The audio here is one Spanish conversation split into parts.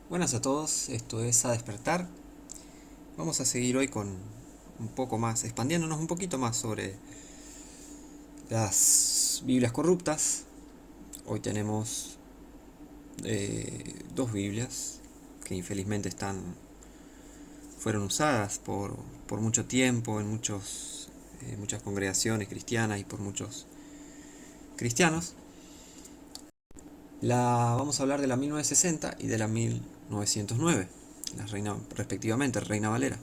Buenas a todos, esto es A Despertar. Vamos a seguir hoy con un poco más, expandiéndonos un poquito más sobre las Biblias corruptas. Hoy tenemos dos Biblias que infelizmente fueron usadas por mucho tiempo en muchas congregaciones cristianas y por muchos cristianos. Vamos a hablar de la 1960 y de la 1909, respectivamente, Reina Valera.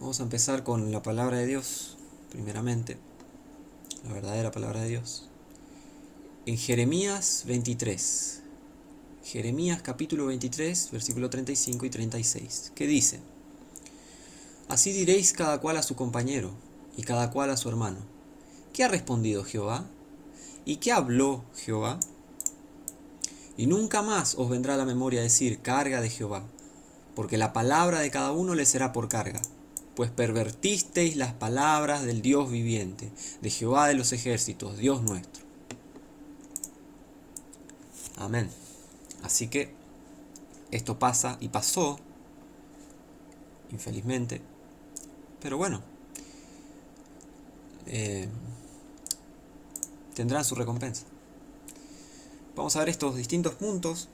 Vamos a empezar con la palabra de Dios, primeramente, la verdadera palabra de Dios. En Jeremías 23, Jeremías capítulo 23, versículo 35 y 36, que dice: Así diréis cada cual a su compañero, y cada cual a su hermano: ¿Qué ha respondido Jehová? ¿Y qué habló Jehová? Y nunca más os vendrá a la memoria decir carga de Jehová, porque la palabra de cada uno le será por carga. Pues pervertisteis las palabras del Dios viviente, de Jehová de los ejércitos, Dios nuestro. Amén. Así que esto pasa y pasó, infelizmente, pero bueno, eh, tendrán su recompensa. Vamos a ver estos distintos puntos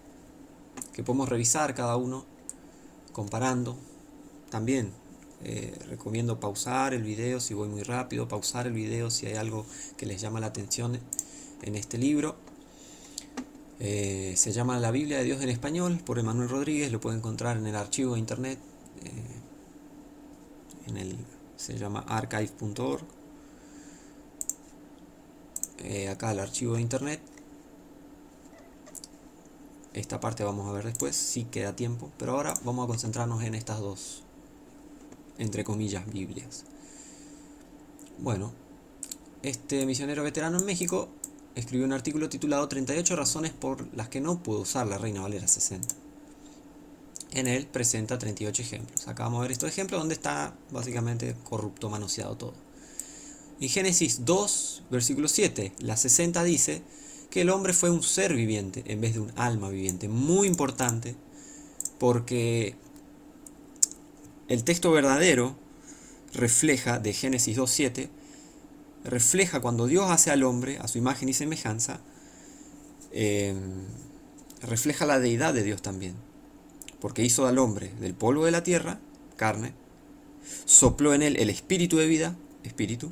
que podemos revisar cada uno, comparando. También recomiendo pausar el video si voy muy rápido, pausar el video si hay algo que les llama la atención en este libro. Se llama La Biblia de Dios en Español por Emanuel Rodríguez, lo pueden encontrar en el archivo de internet, se llama archive.org. Acá el archivo de internet. Esta parte vamos a ver después, si queda tiempo, pero ahora vamos a concentrarnos en estas dos, entre comillas, Biblias. Bueno, este misionero veterano en México escribió un artículo titulado 38 razones por las que no puedo usar la Reina Valera 60. En él presenta 38 ejemplos. Acá vamos a ver estos ejemplos donde está básicamente corrupto, manoseado todo. En Génesis 2, versículo 7, la 60 dice que el hombre fue un ser viviente en vez de un alma viviente. Muy importante, porque el texto verdadero refleja, de Génesis 2.7, refleja cuando Dios hace al hombre a su imagen y semejanza, refleja la deidad de Dios también, porque hizo al hombre del polvo de la tierra, carne, sopló en él el espíritu de vida, espíritu,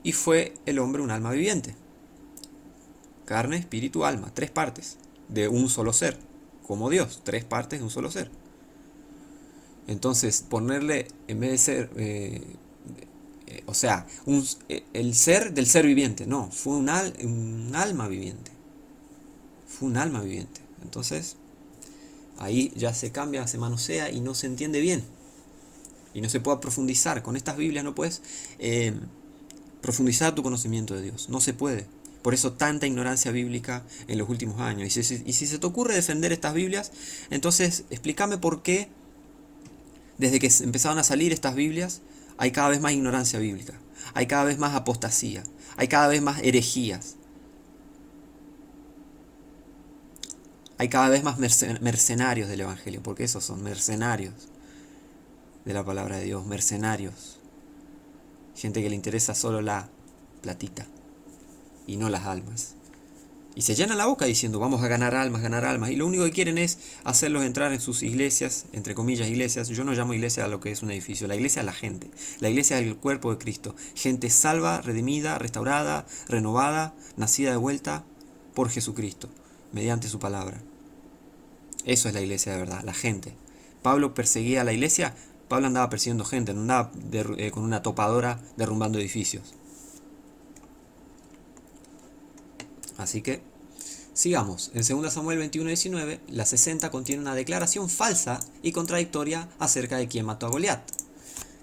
y fue el hombre un alma viviente. Carne, espíritu, alma, tres partes de un solo ser, como Dios, tres partes de un solo ser. Entonces, ponerle, en vez de ser, o sea, el ser del ser viviente, no, fue un alma viviente. Fue un alma viviente. Entonces, ahí ya se cambia, se manosea y no se entiende bien. Y no se puede profundizar. Con estas Biblias no puedes profundizar tu conocimiento de Dios. No se puede. Por eso tanta ignorancia bíblica en los últimos años. Y si se te ocurre defender estas Biblias, entonces explícame por qué desde que empezaron a salir estas Biblias hay cada vez más ignorancia bíblica. Hay cada vez más apostasía. Hay cada vez más herejías. Hay cada vez más mercenarios del Evangelio. Porque esos son mercenarios de la palabra de Dios. Mercenarios. Gente que le interesa solo la platita y no las almas. Y se llenan la boca diciendo vamos a ganar almas, ganar almas. Y lo único que quieren es hacerlos entrar en sus iglesias, entre comillas iglesias. Yo no llamo iglesia a lo que es un edificio. La iglesia es la gente. La iglesia es el cuerpo de Cristo. Gente salva, redimida, restaurada, renovada, nacida de vuelta por Jesucristo, mediante su palabra. Eso es la iglesia de verdad, la gente. Pablo perseguía a la iglesia. Pablo andaba persiguiendo gente, no andaba con una topadora derrumbando edificios. Así que sigamos. En 2 Samuel 21:19, la 60 contiene una declaración falsa y contradictoria acerca de quién mató a Goliat.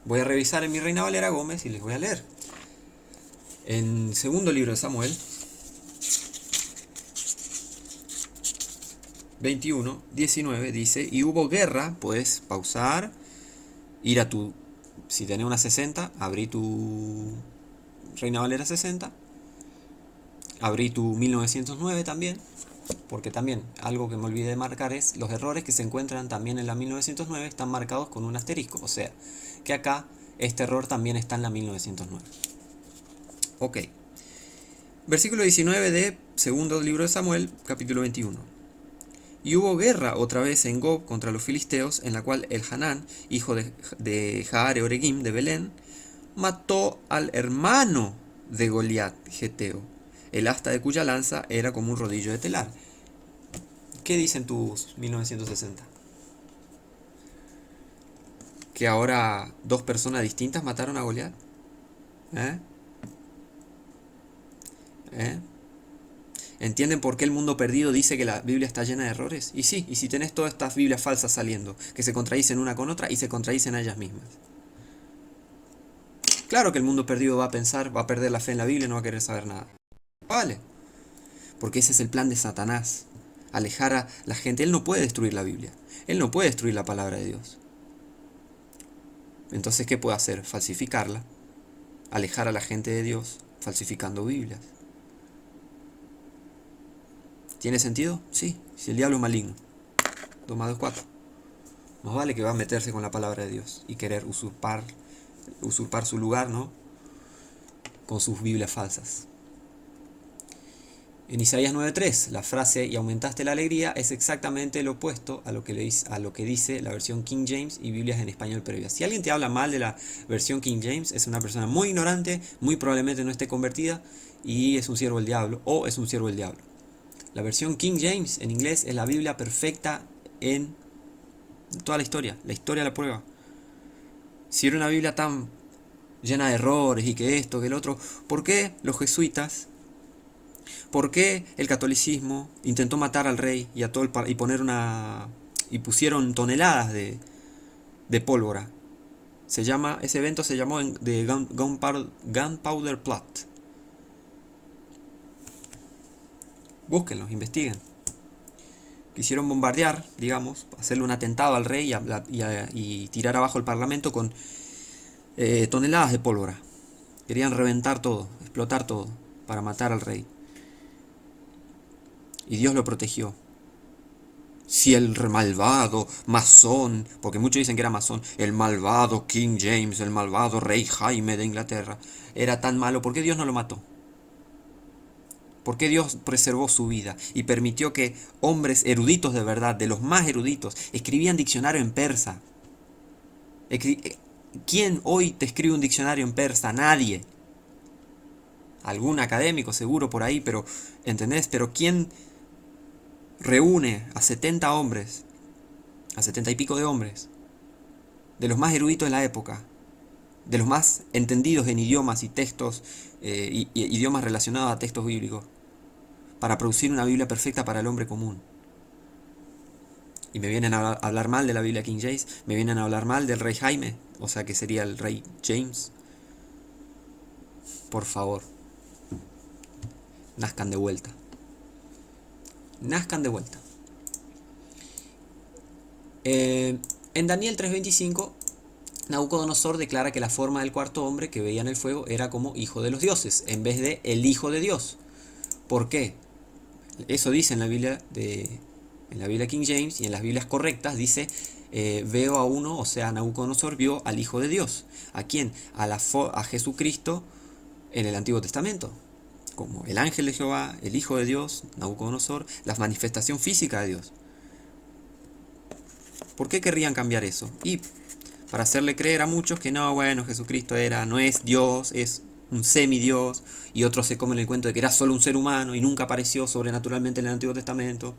Voy a revisar en mi Reina Valera Gómez y les voy a leer. En segundo libro de Samuel 21:19 dice: y hubo guerra, puedes pausar, ir a tu, si tenés una 60, abrí tu Reina Valera 60, abrí tu 1909 también, porque también algo que me olvidé de marcar es los errores que se encuentran también en la 1909 están marcados con un asterisco, o sea, que acá este error también está en la 1909. Ok. Versículo 19 de segundo libro de Samuel, capítulo 21. Y hubo guerra otra vez en Gob contra los filisteos, en la cual el Hanán, hijo de Jaare Oregim de Belén, mató al hermano de Goliat, Geteo, el asta de cuya lanza era como un rodillo de telar. ¿Qué dicen tus 1960? ¿Que ahora dos personas distintas mataron a Goliat? ¿Eh? ¿Eh? ¿Entienden por qué el mundo perdido dice que la Biblia está llena de errores? Y sí, y si tenés todas estas Biblias falsas saliendo, que se contradicen una con otra y se contradicen a ellas mismas. Claro que el mundo perdido va a pensar, va a perder la fe en la Biblia y no va a querer saber nada. Vale, porque ese es el plan de Satanás. Alejar a la gente. Él no puede destruir la Biblia. Él no puede destruir la palabra de Dios. Entonces, ¿qué puede hacer? Falsificarla. Alejar a la gente de Dios falsificando Biblias. ¿Tiene sentido? Sí, si el diablo es maligno. 2 más 2, 4. Más vale que va a meterse con la palabra de Dios y querer usurpar su lugar, ¿no? Con sus Biblias falsas. En Isaías 9.3, la frase "y aumentaste la alegría" es exactamente lo opuesto a lo que dice la versión King James y Biblias en español previas. Si alguien te habla mal de la versión King James, es una persona muy ignorante, muy probablemente no esté convertida y es un siervo del diablo o es un siervo del diablo. La versión King James en inglés es la Biblia perfecta en toda la historia la prueba. Si era una Biblia tan llena de errores y que esto, que el otro, ¿por qué los jesuitas? ¿Por qué el catolicismo intentó matar al rey y a todo y poner y pusieron toneladas de pólvora? Ese evento se llamó de Gunpowder Plot. Búsquenlo, investiguen. Quisieron bombardear, digamos, hacerle un atentado al rey y tirar abajo el parlamento con toneladas de pólvora. Querían reventar todo, explotar todo, para matar al rey. Y Dios lo protegió. Si el malvado masón, porque muchos dicen que era masón, el malvado King James, el malvado rey Jaime de Inglaterra, era tan malo, ¿por qué Dios no lo mató? ¿Por qué Dios preservó su vida y permitió que hombres eruditos de verdad, de los más eruditos, escribían diccionario en persa? ¿Quién hoy te escribe un diccionario en persa? Nadie. Algún académico seguro por ahí, pero ¿entendés? Pero ¿quién reúne a 70 hombres, a 70 y pico de hombres, de los más eruditos de la época, de los más entendidos en idiomas y textos, idiomas relacionados a textos bíblicos, para producir una Biblia perfecta para el hombre común? Y me vienen a hablar mal de la Biblia King James, me vienen a hablar mal del rey Jaime, o sea que sería el rey James. Por favor, nazcan de vuelta. Nazcan de vuelta. En Daniel 3.25, Nabucodonosor declara que la forma del cuarto hombre que veía en el fuego era como hijo de los dioses, en vez de el hijo de Dios. ¿Por qué? Eso dice en la Biblia King James, y en las Biblias correctas dice, veo a uno, o sea, Nabucodonosor vio al Hijo de Dios. ¿A quién? A Jesucristo en el Antiguo Testamento. Como el ángel de Jehová, el Hijo de Dios, Nabucodonosor, la manifestación física de Dios. ¿Por qué querrían cambiar eso? Y para hacerle creer a muchos que no, bueno, Jesucristo no es Dios, es un semidios, y otros se comen el cuento de que era solo un ser humano y nunca apareció sobrenaturalmente en el Antiguo Testamento,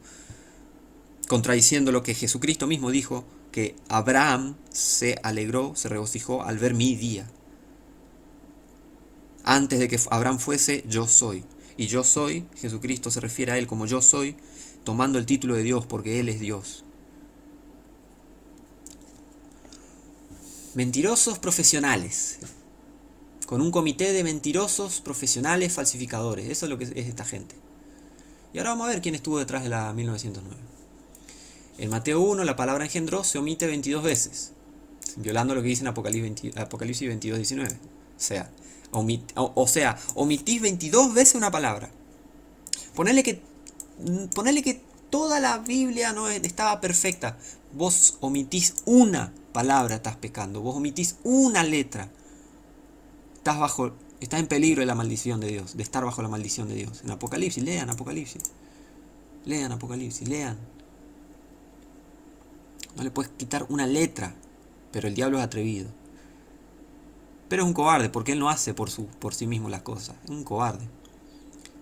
contradiciendo lo que Jesucristo mismo dijo, que Abraham se alegró, se regocijó al ver mi día. Antes de que Abraham fuese, yo soy. Y yo soy, Jesucristo se refiere a él como yo soy, tomando el título de Dios porque él es Dios. Mentirosos profesionales. Con un comité de mentirosos profesionales falsificadores. Eso es lo que es esta gente. Y ahora vamos a ver quién estuvo detrás de la 1909. En Mateo 1 la palabra engendró se omite 22 veces, violando lo que dice en Apocalipsis 22:19. O sea, omitís 22 veces una palabra. Ponele que Ponele que toda la Biblia no estaba perfecta. Vos omitís una palabra, estás pecando. Vos omitís una letra. Estás en peligro de la maldición de Dios, de estar bajo la maldición de Dios. En Apocalipsis, lean Apocalipsis. Lean Apocalipsis, lean. No le puedes quitar una letra, pero el diablo es atrevido. Pero es un cobarde, porque él no hace por sí mismo las cosas. Es un cobarde.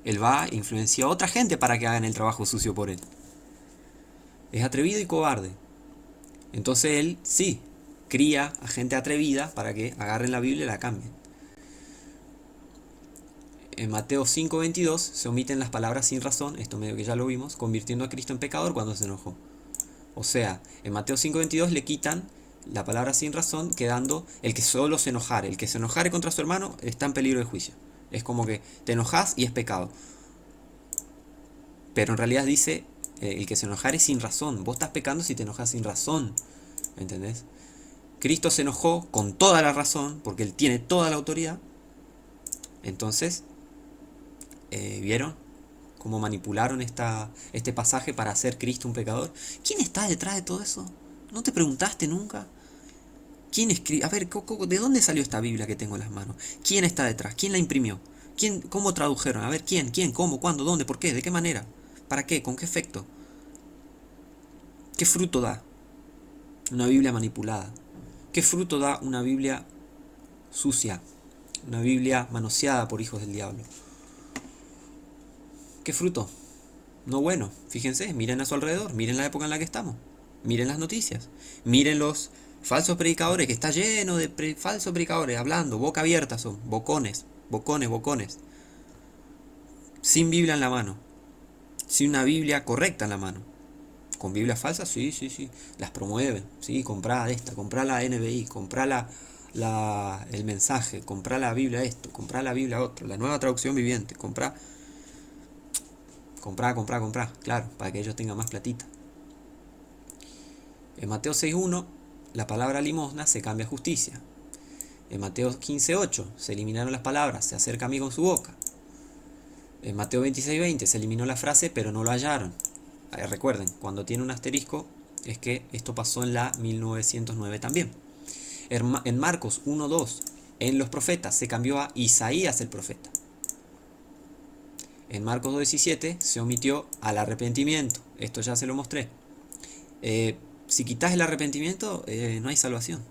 Él va a influenciar a otra gente para que hagan el trabajo sucio por él. Es atrevido y cobarde. Entonces él, sí, cría a gente atrevida para que agarren la Biblia y la cambien. En Mateo 5:22 se omiten las palabras sin razón, esto medio que ya lo vimos, convirtiendo a Cristo en pecador cuando se enojó. O sea, en Mateo 5:22 le quitan la palabra sin razón, quedando el que solo se enojare. El que se enojare contra su hermano está en peligro de juicio. Es como que te enojas y es pecado. Pero en realidad dice, el que se enojare sin razón. Vos estás pecando si te enojas sin razón. ¿Entendés? Cristo se enojó con toda la razón, porque Él tiene toda la autoridad. Entonces, ¿vieron cómo manipularon este pasaje para hacer Cristo un pecador? ¿Quién está detrás de todo eso? ¿No te preguntaste nunca? ¿Quién escribe? A ver, ¿de dónde salió esta Biblia que tengo en las manos? ¿Quién está detrás? ¿Quién la imprimió? ¿Cómo tradujeron? A ver, ¿quién? ¿Cómo? ¿Cuándo? ¿Dónde? ¿Por qué? ¿De qué manera? ¿Para qué? ¿Con qué efecto? ¿Qué fruto da una Biblia manipulada? ¿Qué fruto da una Biblia sucia? Una Biblia manoseada por hijos del diablo. ¿Qué fruto? No bueno. Fíjense, miren a su alrededor, miren la época en la que estamos, miren las noticias, miren los falsos predicadores, que está lleno de falsos predicadores hablando, boca abierta son, bocones, sin Biblia en la mano, sin una Biblia correcta en la mano. ¿Con Biblias falsas? Sí, las promueven, sí, comprá esta, comprá la NBI, comprá el mensaje, comprá la Biblia esto, comprá la Biblia otro, la nueva traducción viviente, comprá, claro, para que ellos tengan más platita. En Mateo 6:1, la palabra limosna se cambia a justicia. En Mateo 15:8 se eliminaron las palabras, se acerca a mí con su boca. En Mateo 26:20 se eliminó la frase, pero no lo hallaron. Recuerden, cuando tiene un asterisco, es que esto pasó en la 1909 también. En Marcos 1:2, en los profetas, se cambió a Isaías el profeta. En Marcos 2:17 se omitió al arrepentimiento. Esto ya se lo mostré. Si quitas el arrepentimiento, no hay salvación.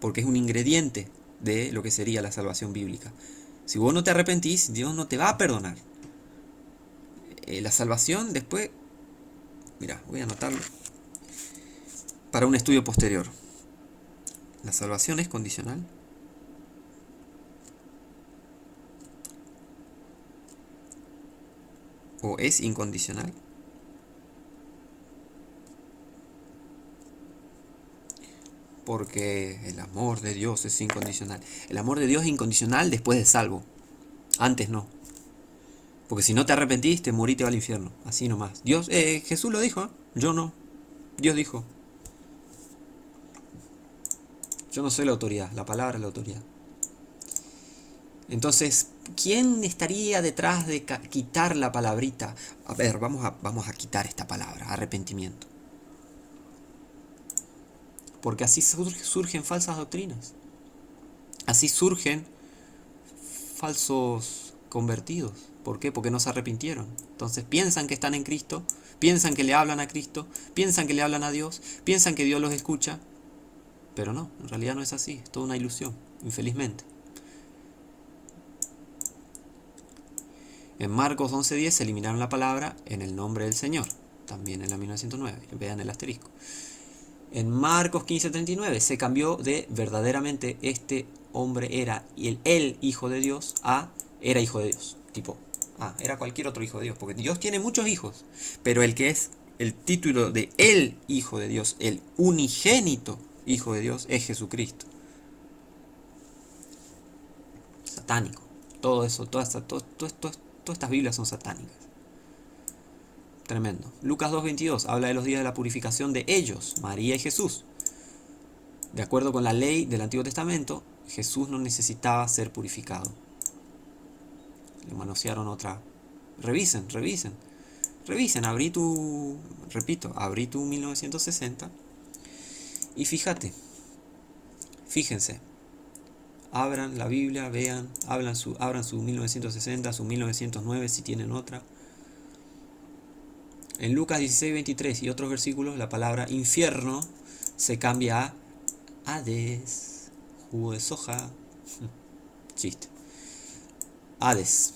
Porque es un ingrediente de lo que sería la salvación bíblica. Si vos no te arrepentís, Dios no te va a perdonar. La salvación después... Mira, voy a anotarlo para un estudio posterior. ¿La salvación es condicional? ¿O es incondicional? Porque el amor de Dios es incondicional. El amor de Dios es incondicional después de salvo. Antes no. Porque si no te arrepentís, te morís, te va al infierno. Así nomás. Jesús lo dijo, yo no. Dios dijo. Yo no soy la autoridad, la palabra es la autoridad. Entonces, ¿quién estaría detrás de quitar la palabrita? A ver, vamos a quitar esta palabra, arrepentimiento. Porque así surgen falsas doctrinas. Así surgen falsos convertidos. ¿Por qué? Porque no se arrepintieron. Entonces piensan que están en Cristo, piensan que le hablan a Cristo, piensan que le hablan a Dios, piensan que Dios los escucha. Pero no, en realidad no es así, es toda una ilusión, infelizmente. En Marcos 11:10 se eliminaron la palabra en el nombre del Señor, también en la 1909, vean el asterisco. En Marcos 15:39 se cambió de verdaderamente este hombre era el hijo de Dios a era hijo de Dios. Tipo, era cualquier otro hijo de Dios, porque Dios tiene muchos hijos, pero el que es el título de el hijo de Dios, el unigénito hijo de Dios, es Jesucristo. Satánico. Todo eso, todas estas Biblias son satánicas. Tremendo. Lucas 2:22 habla de los días de la purificación de ellos, María y Jesús. De acuerdo con la ley del Antiguo Testamento, Jesús no necesitaba ser purificado. Le manosearon otra. Revisen. Revisen, abrí tu 1960 y fíjense, abran la Biblia, vean, abran su 1960, su 1909 si tienen otra. En Lucas 16:23 y otros versículos, la palabra infierno se cambia a Hades, jugo de soja, chiste. Hades.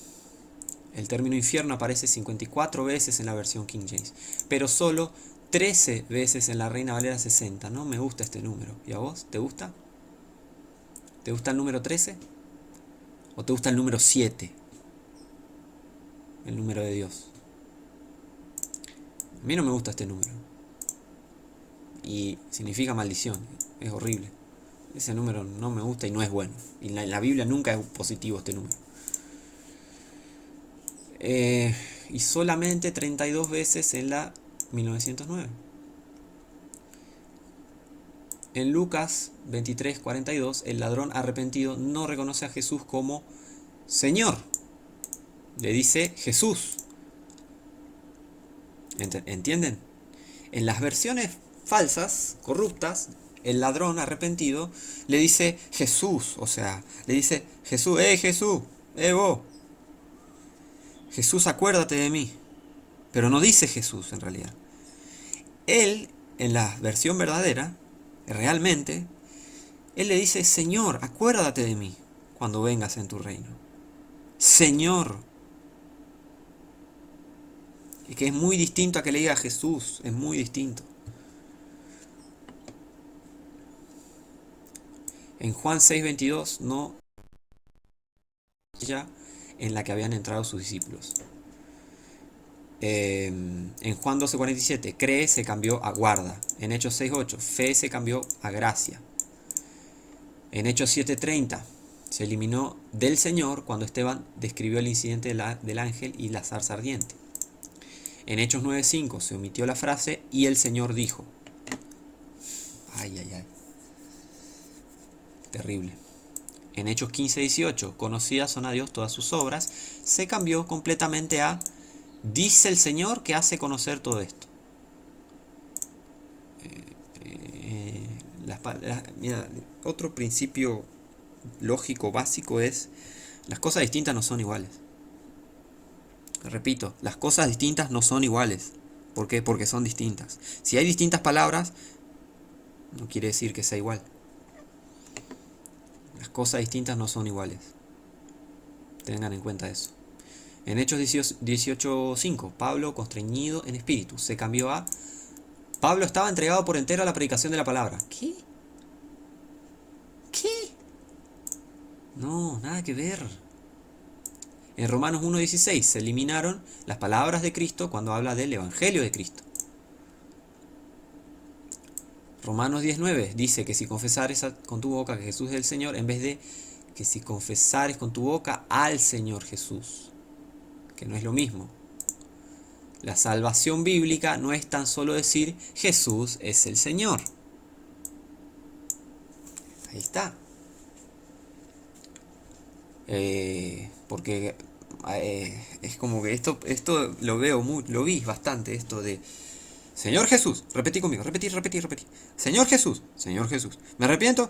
El término infierno aparece 54 veces en la versión King James, pero solo 13 veces en la Reina Valera 60. No me gusta este número. ¿Y a vos? ¿Te gusta? ¿Te gusta el número 13? ¿O te gusta el número 7? El número de Dios. A mí no me gusta este número. Y significa maldición. Es horrible. Ese número no me gusta y no es bueno. Y en la Biblia nunca es positivo este número. Y solamente 32 veces en la 1909. En Lucas 23:42, el ladrón arrepentido no reconoce a Jesús como Señor. Le dice Jesús. ¿Entienden? En las versiones falsas, corruptas, el ladrón arrepentido le dice Jesús. O sea, le dice Jesús, Jesús, vos. Jesús, acuérdate de mí. Pero no dice Jesús en realidad. Él, en la versión verdadera, realmente, él le dice, Señor, acuérdate de mí cuando vengas en tu reino. Señor. Y que es muy distinto a que le diga Jesús, es muy distinto. En Juan 6:22 no ya en la que habían entrado sus discípulos. En Juan 12:47, cree se cambió a guarda. En Hechos 6:8, fe se cambió a gracia. En Hechos 7:30, se eliminó del Señor cuando Esteban describió el incidente del ángel y la zarza ardiente. En Hechos 9:5 se omitió la frase y el Señor dijo. Ay, ay, ay. Terrible. En Hechos 15:18, conocidas son a Dios todas sus obras, se cambió completamente a dice el Señor que hace conocer todo esto. Mira, otro principio lógico básico es las cosas distintas no son iguales. Repito, las cosas distintas no son iguales. ¿Por qué? Porque son distintas. Si hay distintas palabras, no quiere decir que sea igual. Las cosas distintas no son iguales. Tengan en cuenta eso. En Hechos 18:5, Pablo, constreñido en espíritu, se cambió a Pablo estaba entregado por entero a la predicación de la palabra. ¿Qué? ¿Qué? No, nada que ver. En Romanos 1:16 se eliminaron las palabras de Cristo cuando habla del Evangelio de Cristo. Romanos 10:9 dice que si confesares con tu boca que Jesús es el Señor, en vez de que si confesares con tu boca al Señor Jesús, que no es lo mismo. La salvación bíblica no es tan solo decir Jesús es el Señor. Ahí está. Porque es como que esto lo veo lo vi bastante, esto de Señor Jesús, repetí conmigo, repetí. Señor Jesús, me arrepiento.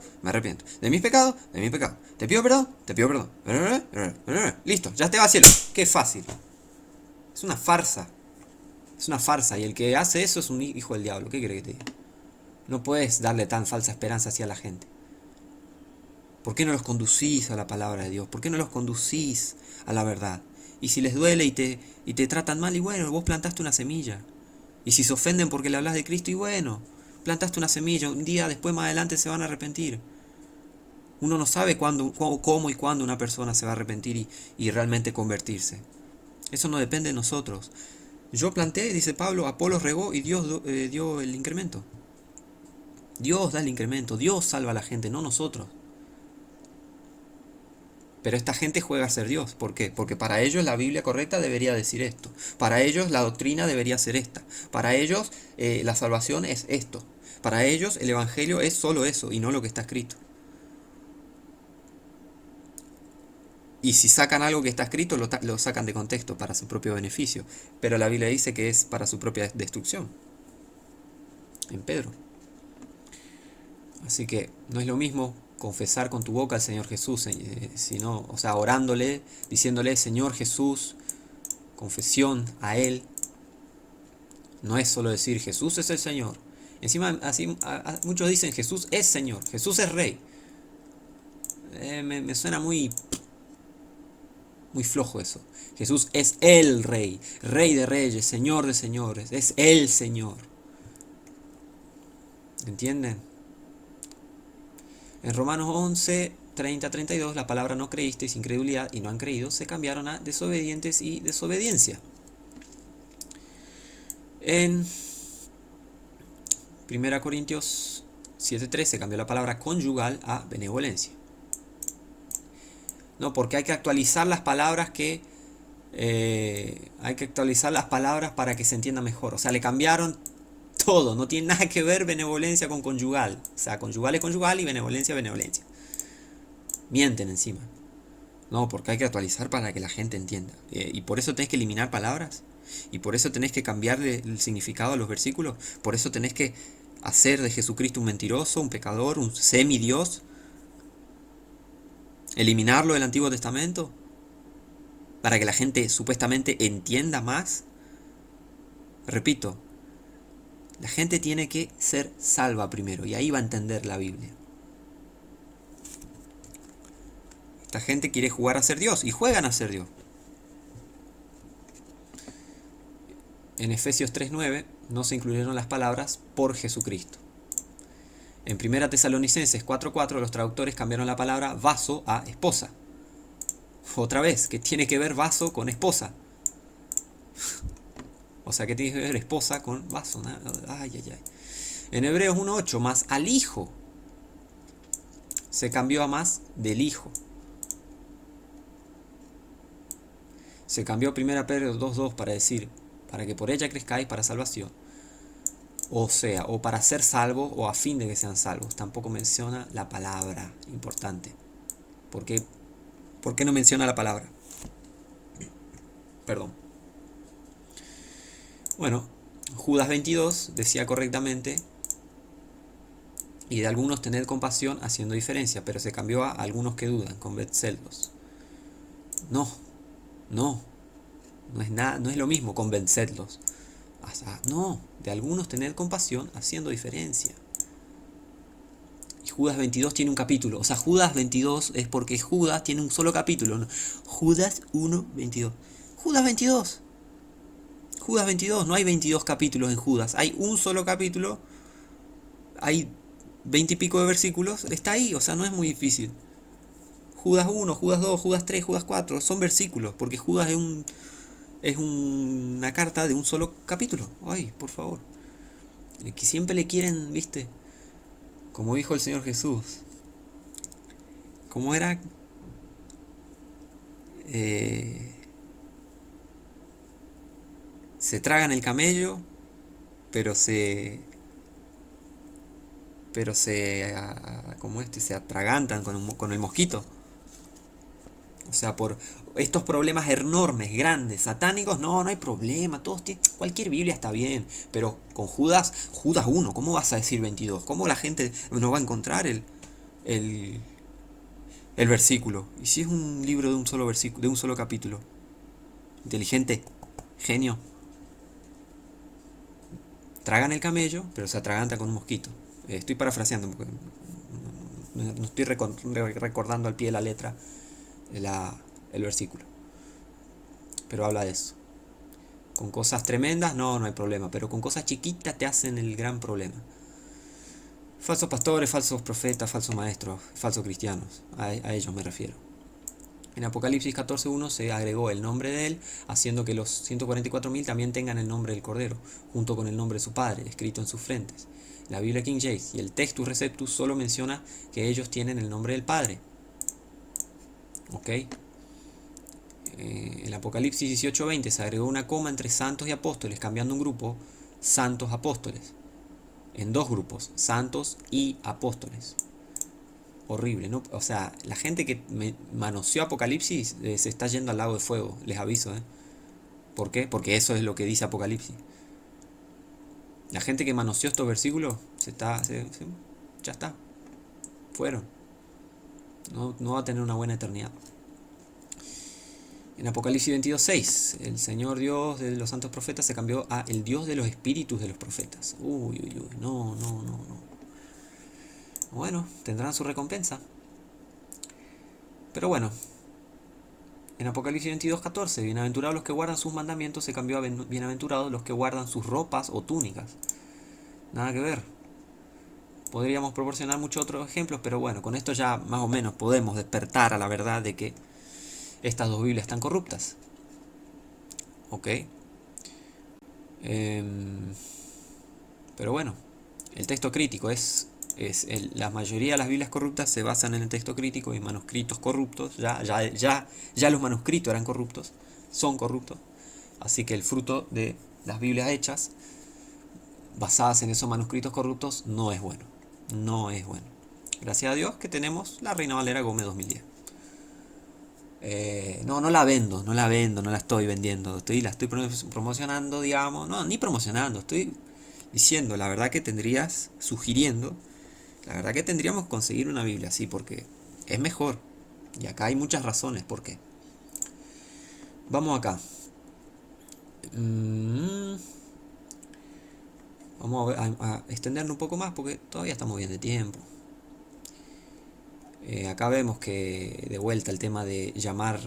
De mis pecados. Te pido perdón. Listo, ya te va al cielo. Qué fácil. Es una farsa. Y el que hace eso es un hijo del diablo. ¿Qué crees que te diga? No puedes darle tan falsa esperanza hacia la gente. ¿Por qué no los conducís a la palabra de Dios? ¿Por qué no los conducís a la verdad? Y si les duele y te tratan mal, y bueno, vos plantaste una semilla. Y si se ofenden porque le hablas de Cristo, y bueno, plantaste una semilla. Un día después, más adelante, se van a arrepentir. Uno no sabe cómo y cuándo una persona se va a arrepentir y realmente convertirse. Eso no depende de nosotros. Yo planté, dice Pablo, Apolos regó y Dios dio el incremento. Dios da el incremento, Dios salva a la gente, no nosotros. Pero esta gente juega a ser Dios. ¿Por qué? Porque para ellos la Biblia correcta debería decir esto. Para ellos la doctrina debería ser esta. Para ellos la salvación es esto. Para ellos el Evangelio es solo eso y no lo que está escrito. Y si sacan algo que está escrito, lo sacan de contexto para su propio beneficio. Pero la Biblia dice que es para su propia destrucción. En Pedro. Así que no es lo mismo confesar con tu boca al Señor Jesús, sino, o sea, orándole, diciéndole Señor Jesús, confesión a Él. No es solo decir Jesús es el Señor. Encima, así, muchos dicen Jesús es Señor, Jesús es Rey. Me suena muy flojo eso. Jesús es el Rey, Rey de Reyes, Señor de Señores, es el Señor. ¿Entienden? En Romanos 11, 30-32, la palabra no creísteis, incredulidad, y no han creído, se cambiaron a desobedientes y desobediencia. En 1 Corintios 7:3 se cambió la palabra conyugal a benevolencia. No, porque hay que actualizar las palabras para que se entienda mejor. O sea, le cambiaron todo. No tiene nada que ver benevolencia con conyugal. O sea, conyugal es conyugal y benevolencia es benevolencia. Mienten encima. No, porque hay que actualizar para que la gente entienda. Y por eso tenés que eliminar palabras. Y por eso tenés que cambiarle el significado a los versículos. Por eso tenés que hacer de Jesucristo un mentiroso, un pecador, un semidios. Eliminarlo del Antiguo Testamento. Para que la gente supuestamente entienda más. Repito, la gente tiene que ser salva primero. Y ahí va a entender la Biblia. Esta gente quiere jugar a ser Dios. Y juegan a ser Dios. En Efesios 3:9 no se incluyeron las palabras por Jesucristo. En 1 Tesalonicenses 4:4 los traductores cambiaron la palabra vaso a esposa. Otra vez, ¿qué tiene que ver vaso con esposa? O sea, ¿qué tiene que ver esposa con vaso? Ay, ay, ay. En Hebreos 1:8, más al hijo. Se cambió a más del hijo. Se cambió 1 Pedro 2:2 para decir, para que por ella crezcáis para salvación. O sea, o para ser salvos o a fin de que sean salvos. Tampoco menciona la palabra, importante. ¿Por qué no menciona la palabra? Perdón. Bueno, Judas 22 decía correctamente, y de algunos tened compasión haciendo diferencia, pero se cambió a algunos que dudan, convencedlos. No es lo mismo convencedlos. No, de algunos tened compasión haciendo diferencia. Y Judas 22 tiene un capítulo. O sea, Judas 22 es porque Judas tiene un solo capítulo. ¿No? Judas 1:22. Judas 22. Judas 22. No hay 22 capítulos en Judas. Hay un solo capítulo. Hay 20 y pico de versículos. Está ahí. O sea, no es muy difícil. Judas 1, Judas 2, Judas 3, Judas 4. Son versículos. Porque Judas es una carta de un solo capítulo. Ay, por favor. Que siempre le quieren, viste, como dijo el Señor Jesús. ¿Cómo era? Se tragan el camello, pero se se atragantan con el mosquito. O sea, por estos problemas enormes, grandes, satánicos, no hay problema, cualquier Biblia está bien, pero con Judas 1, ¿cómo vas a decir 22? ¿Cómo la gente no va a encontrar el versículo? ¿Y si es un libro de un solo versículo, de un solo capítulo? Inteligente, genio. Tragan el camello, pero se atragantan con un mosquito. Estoy parafraseando, porque no estoy recordando al pie de la letra el versículo. Pero habla de eso. Con cosas tremendas no hay problema, pero con cosas chiquitas te hacen el gran problema. Falsos pastores, falsos profetas, falsos maestros, falsos cristianos, a ellos me refiero. En Apocalipsis 14:1 se agregó el nombre de él, haciendo que los 144.000 también tengan el nombre del Cordero, junto con el nombre de su Padre, escrito en sus frentes. La Biblia King James y el Textus Receptus solo menciona que ellos tienen el nombre del Padre. ¿Ok? En Apocalipsis 18:20 se agregó una coma entre santos y apóstoles, cambiando un grupo, santos apóstoles, en dos grupos, santos y apóstoles. horrible, ¿no? O sea, la gente que manoseó Apocalipsis se está yendo al lago de fuego, les aviso, ¿eh? ¿Por qué? Porque eso es lo que dice Apocalipsis. La gente que manoseó estos versículos ya está, fueron. No va a tener una buena eternidad. En Apocalipsis 22:6, el Señor Dios de los santos profetas se cambió a el Dios de los espíritus de los profetas. Uy, uy, uy, no. Bueno, tendrán su recompensa. Pero bueno, en Apocalipsis 22:14, bienaventurados los que guardan sus mandamientos, se cambió a bienaventurados los que guardan sus ropas o túnicas. Nada que ver. Podríamos proporcionar muchos otros ejemplos, pero bueno, con esto ya más o menos podemos despertar a la verdad de que estas dos Biblias están corruptas. ¿Ok? Pero bueno, el texto crítico la mayoría de las Biblias corruptas se basan en el texto crítico y manuscritos corruptos. Ya los manuscritos eran corruptos, son corruptos. Así que el fruto de las Biblias hechas, basadas en esos manuscritos corruptos, no es bueno. No es bueno. Gracias a Dios que tenemos la Reina Valera Gómez 2010. No la vendo, no la estoy vendiendo. La estoy promocionando, digamos. No, ni promocionando, estoy diciendo, sugiriendo, la verdad que tendríamos que conseguir una Biblia así porque es mejor. Y acá hay muchas razones por qué. Vamos acá. Vamos a extenderlo un poco más porque todavía estamos bien de tiempo. Acá vemos que de vuelta el tema de llamar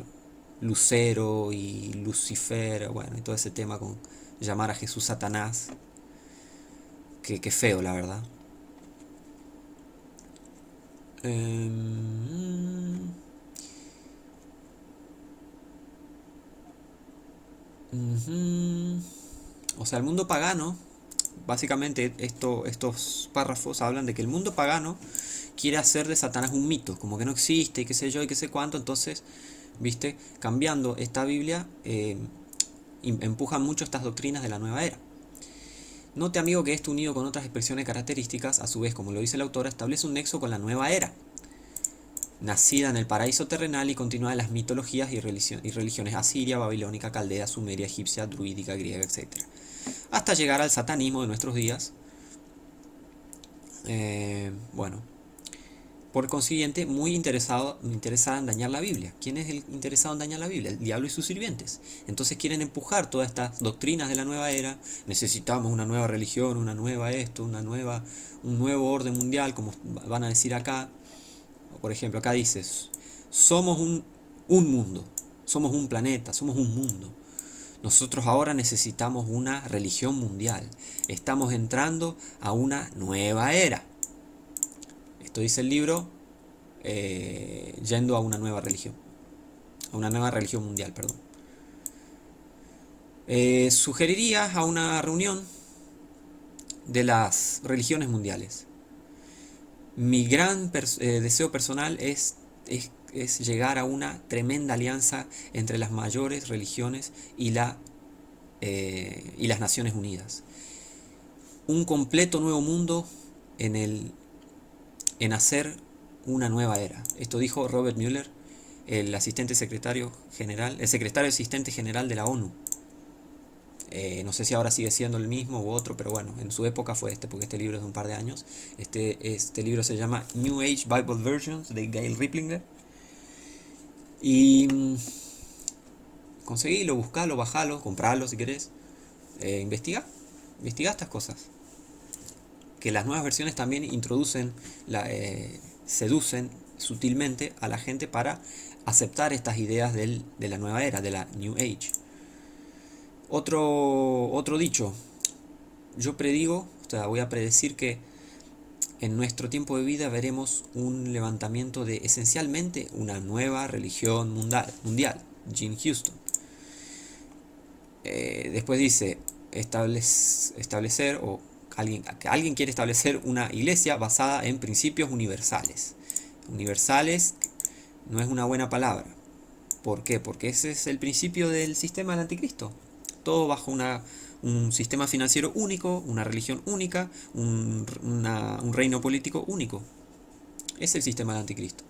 Lucero y Lucifer, bueno, y todo ese tema con llamar a Jesús Satanás, que feo, la verdad. O sea, el mundo pagano, básicamente estos párrafos hablan de que el mundo pagano quiere hacer de Satanás un mito, como que no existe y qué sé yo y qué sé cuánto. Entonces, viste, cambiando esta Biblia, empujan mucho estas doctrinas de la nueva era. Note, amigo, que esto, unido con otras expresiones características, a su vez, como lo dice la autora, establece un nexo con la nueva era, nacida en el paraíso terrenal y continuada en las mitologías y religiones asiria, babilónica, caldea, sumeria, egipcia, druídica, griega, etc. Hasta llegar al satanismo de nuestros días. Bueno, por consiguiente, muy interesada en dañar la Biblia. ¿Quién es el interesado en dañar la Biblia? El diablo y sus sirvientes. Entonces quieren empujar todas estas doctrinas de la nueva era. Necesitamos una nueva religión, una nueva esto, un nuevo orden mundial, como van a decir acá. Por ejemplo, acá dices, somos un mundo, somos un planeta, somos un mundo. Nosotros ahora necesitamos una religión mundial. Estamos entrando a una nueva era. Esto dice el libro, yendo a una nueva religión. A una nueva religión mundial, perdón. Sugeriría a una reunión de las religiones mundiales. Mi gran deseo personal es llegar a una tremenda alianza entre las mayores religiones y las Naciones Unidas. Un completo nuevo mundo en hacer una nueva era. Esto dijo Robert Mueller, el secretario asistente general de la ONU. No sé si ahora sigue siendo el mismo u otro, pero bueno, en su época fue porque este libro es de un par de años. Este libro se llama New Age Bible Versions de Gail Riplinger. Y conseguilo, buscalo, bajalo, compralo si querés. Investiga estas cosas. Que las nuevas versiones también seducen sutilmente a la gente para aceptar estas ideas de la nueva era, de la New Age. Otro dicho, yo voy a predecir que en nuestro tiempo de vida veremos un levantamiento de esencialmente una nueva religión mundial, Jim Houston. Después dice, establecer, o alguien quiere establecer una iglesia basada en principios universales. Universales no es una buena palabra. ¿Por qué? Porque ese es el principio del sistema del anticristo. Todo bajo un sistema financiero único, una religión única, un reino político único. Es el sistema del anticristo.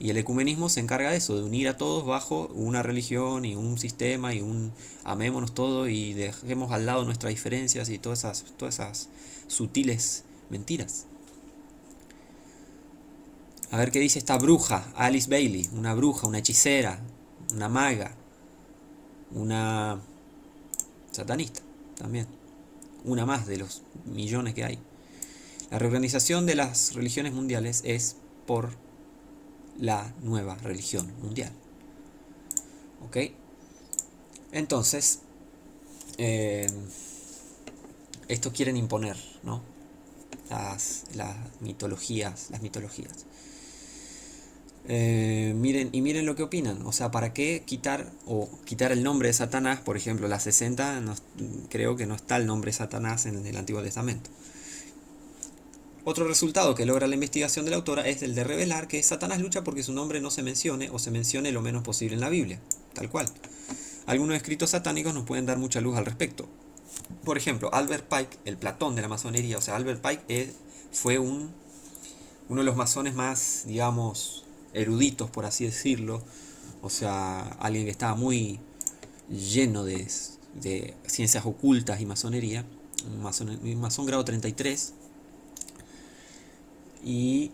Y el ecumenismo se encarga de eso, de unir a todos bajo una religión y un sistema y un amémonos todos y dejemos al lado nuestras diferencias y todas esas sutiles mentiras. A ver qué dice esta bruja, Alice Bailey, una bruja, una hechicera, una maga, una satanista también, una más de los millones que hay. La reorganización de las religiones mundiales es por la nueva religión mundial. ¿Ok? Entonces, estos quieren imponer, ¿no? Las mitologías. Miren lo que opinan. O sea, ¿para qué quitar el nombre de Satanás? Por ejemplo, la 60, creo que no está el nombre de Satanás en el Antiguo Testamento. Otro resultado que logra la investigación de la autora es el de revelar que Satanás lucha porque su nombre no se mencione o se mencione lo menos posible en la Biblia, tal cual. Algunos escritos satánicos nos pueden dar mucha luz al respecto. Por ejemplo, Albert Pike, el Platón de la masonería. O sea, Albert Pike fue uno de los masones más, digamos, eruditos, por así decirlo. O sea, alguien que estaba muy lleno de ciencias ocultas y masonería. Un masón grado 33. Y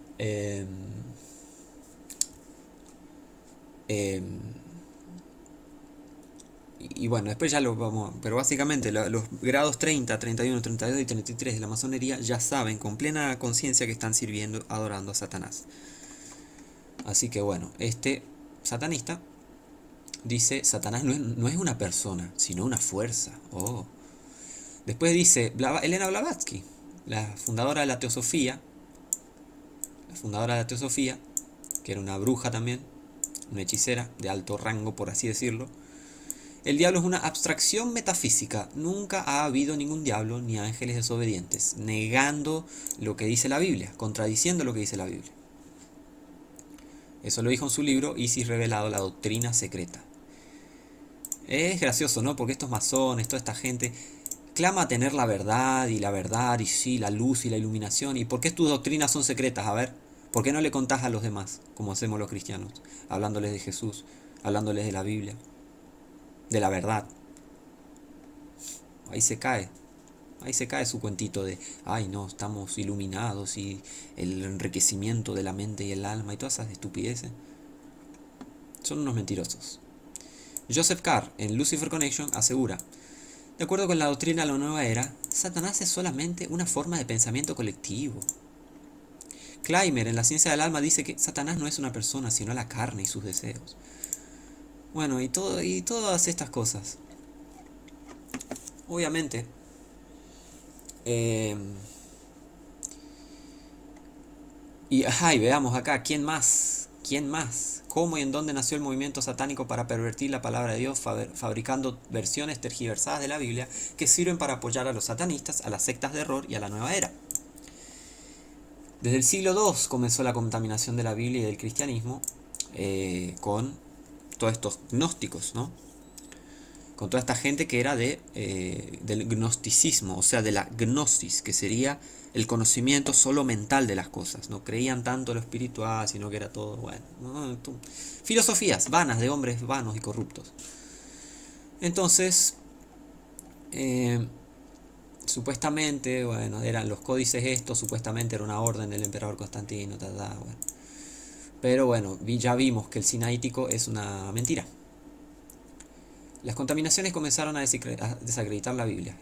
bueno, después ya lo vamos. Pero básicamente los grados 30, 31, 32 y 33 de la masonería ya saben con plena conciencia que están sirviendo, adorando a Satanás. Así que bueno, este satanista dice: Satanás no es una persona, sino una fuerza. Oh. Después dice Elena Blavatsky, la fundadora de la teosofía. Que era una bruja también, una hechicera de alto rango, por así decirlo. El diablo es una abstracción metafísica. Nunca ha habido ningún diablo ni ángeles desobedientes, negando lo que dice la Biblia, contradiciendo lo que dice la Biblia. Eso lo dijo en su libro Isis revelado, la doctrina secreta. Es gracioso, ¿no? Porque estos masones, toda esta gente clama tener la verdad, y sí, la luz y la iluminación. ¿Y por qué tus doctrinas son secretas? A ver, ¿por qué no le contás a los demás, como hacemos los cristianos? Hablándoles de Jesús, hablándoles de la Biblia, de la verdad. Ahí se cae su cuentito de, ay no, estamos iluminados y el enriquecimiento de la mente y el alma y todas esas estupideces. Son unos mentirosos. Joseph Carr, en Lucifer Connection, asegura: de acuerdo con la doctrina de la nueva era, Satanás es solamente una forma de pensamiento colectivo. Clymer, en la ciencia del alma, dice que Satanás no es una persona, sino la carne y sus deseos. Bueno, y todas estas cosas. Obviamente, y veamos acá, ¿quién más? ¿Cómo y en dónde nació el movimiento satánico para pervertir la palabra de Dios, fabricando versiones tergiversadas de la Biblia que sirven para apoyar a los satanistas, a las sectas de error y a la nueva era? Desde el siglo II comenzó la contaminación de la Biblia y del cristianismo con todos estos gnósticos, ¿no? Con toda esta gente que era del gnosticismo, o sea, de la gnosis, que sería el conocimiento solo mental de las cosas. No creían tanto en lo espiritual, sino que era todo, bueno, filosofías vanas de hombres vanos y corruptos. Entonces, supuestamente, bueno, eran los códices estos, supuestamente era una orden del emperador Constantino, bueno. Pero bueno, ya vimos que el sinaítico es una mentira. Las contaminaciones comenzaron a desacreditar la Biblia.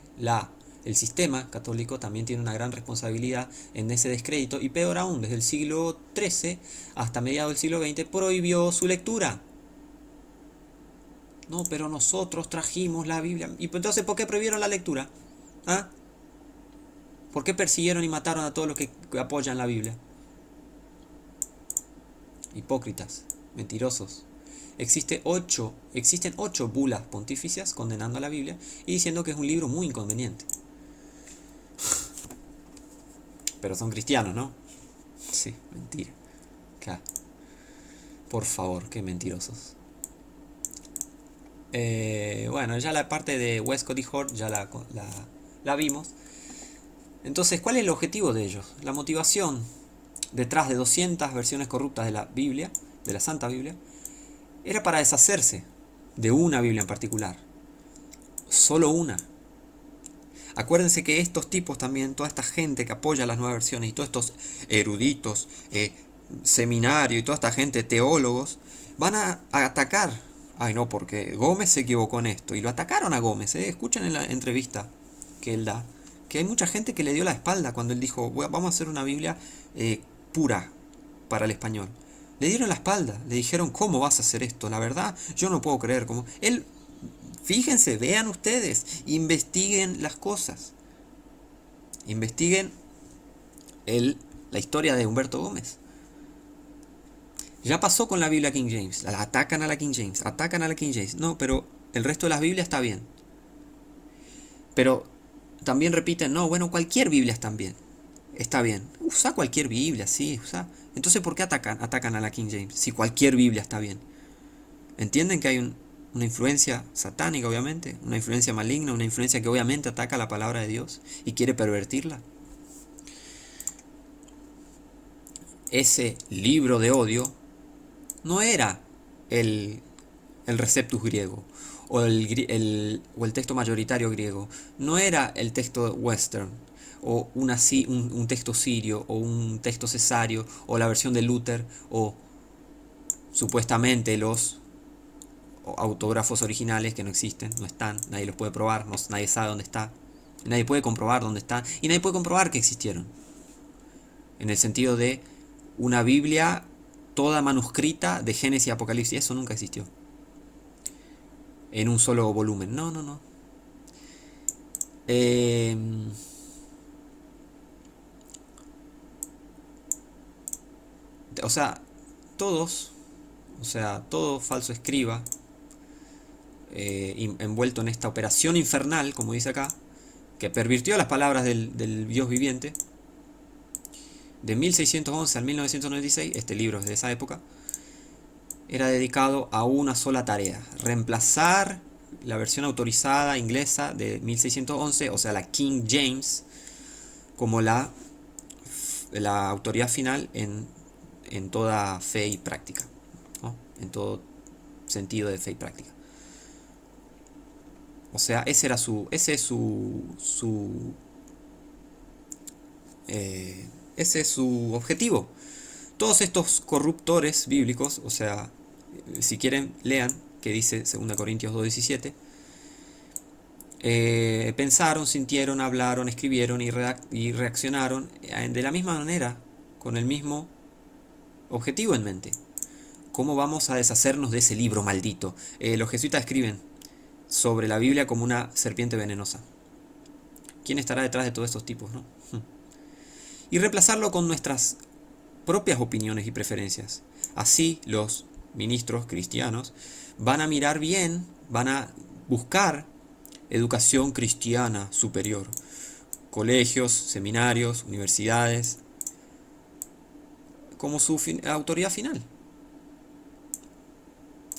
El sistema católico también tiene una gran responsabilidad en ese descrédito, y peor aún, desde el siglo XIII hasta mediados del siglo XX prohibió su lectura. No, pero nosotros trajimos la Biblia. ¿Y entonces por qué prohibieron la lectura? ¿Ah? ¿Por qué persiguieron y mataron a todos los que apoyan la Biblia? Hipócritas, mentirosos. Existen 8 bulas pontificias condenando a la Biblia y diciendo que es un libro muy inconveniente. Pero son cristianos, ¿no? Sí, mentira. Claro. Por favor, qué mentirosos. Bueno, ya la parte de Westcott y Hort ya la vimos. Entonces, ¿cuál es el objetivo de ellos? La motivación. detrás de 200 versiones corruptas de la Biblia, de la Santa Biblia, era para deshacerse de una Biblia en particular. Solo una. Acuérdense que estos tipos también, toda esta gente que apoya las nuevas versiones y todos estos eruditos, seminarios y toda esta gente, teólogos, van a atacar. Ay no, porque Gómez se equivocó en esto. Y lo atacaron a Gómez. Escuchen en la entrevista que él da, que hay mucha gente que le dio la espalda cuando él dijo, vamos a hacer una Biblia pura para el español. Le dieron la espalda, le dijeron, ¿cómo vas a hacer esto? La verdad, yo no puedo creer cómo. Él, fíjense, vean ustedes, investiguen las cosas. Investiguen la historia de Humberto Gómez. Ya pasó con la Biblia King James. Atacan a la King James, atacan a la King James. No, pero el resto de las Biblias está bien. Pero también repiten, no, bueno, cualquier Biblia está bien. Está bien. Usa cualquier Biblia, sí, usa. Entonces, ¿por qué atacan a la King James? Si cualquier Biblia está bien. ¿Entienden que hay una influencia satánica, obviamente? Una influencia maligna, una influencia que obviamente ataca la palabra de Dios y quiere pervertirla. Ese libro de odio no era el Receptus griego o el texto mayoritario griego, no era el texto western o un texto sirio o un texto cesario o la versión de Luther o supuestamente los autógrafos originales que no existen, no están, nadie los puede probar, nadie sabe dónde está, nadie puede comprobar dónde están y nadie puede comprobar que existieron. En el sentido de una Biblia toda manuscrita de Génesis y Apocalipsis, eso nunca existió. En un solo volumen. No, no, no. O sea, todo falso escriba, envuelto en esta operación infernal, como dice acá, que pervirtió las palabras del Dios viviente, de 1611 al 1996, este libro es de esa época, era dedicado a una sola tarea: reemplazar la versión autorizada inglesa de 1611, o sea, la King James, como la autoridad final en toda fe y práctica, ¿no? En todo sentido de fe y práctica. O sea, ese es su objetivo. Todos estos corruptores bíblicos, o sea, si quieren, lean, que dice 2 Corintios 2:17, pensaron, sintieron, hablaron, escribieron y reaccionaron de la misma manera, con el mismo objetivo en mente. ¿Cómo vamos a deshacernos de ese libro maldito? Los jesuitas escriben sobre la Biblia como una serpiente venenosa. ¿Quién estará detrás de todos estos tipos, no? Y reemplazarlo con nuestras propias opiniones y preferencias. Así los ministros cristianos van a mirar bien, van a buscar educación cristiana superior, colegios, seminarios, universidades, como su autoridad final.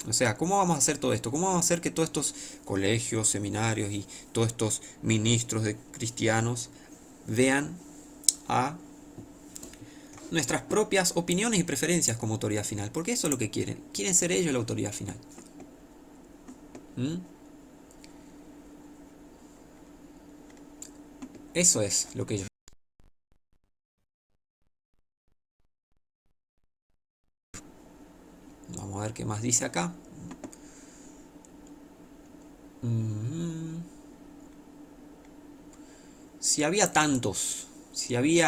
O sea, ¿cómo vamos a hacer todo esto? ¿Cómo vamos a hacer que todos estos colegios, seminarios y todos estos ministros de cristianos vean a nuestras propias opiniones y preferencias como autoridad final? Porque eso es lo que quieren. Quieren ser ellos la autoridad final. Eso es lo que ellos... Vamos a ver qué más dice acá. Si había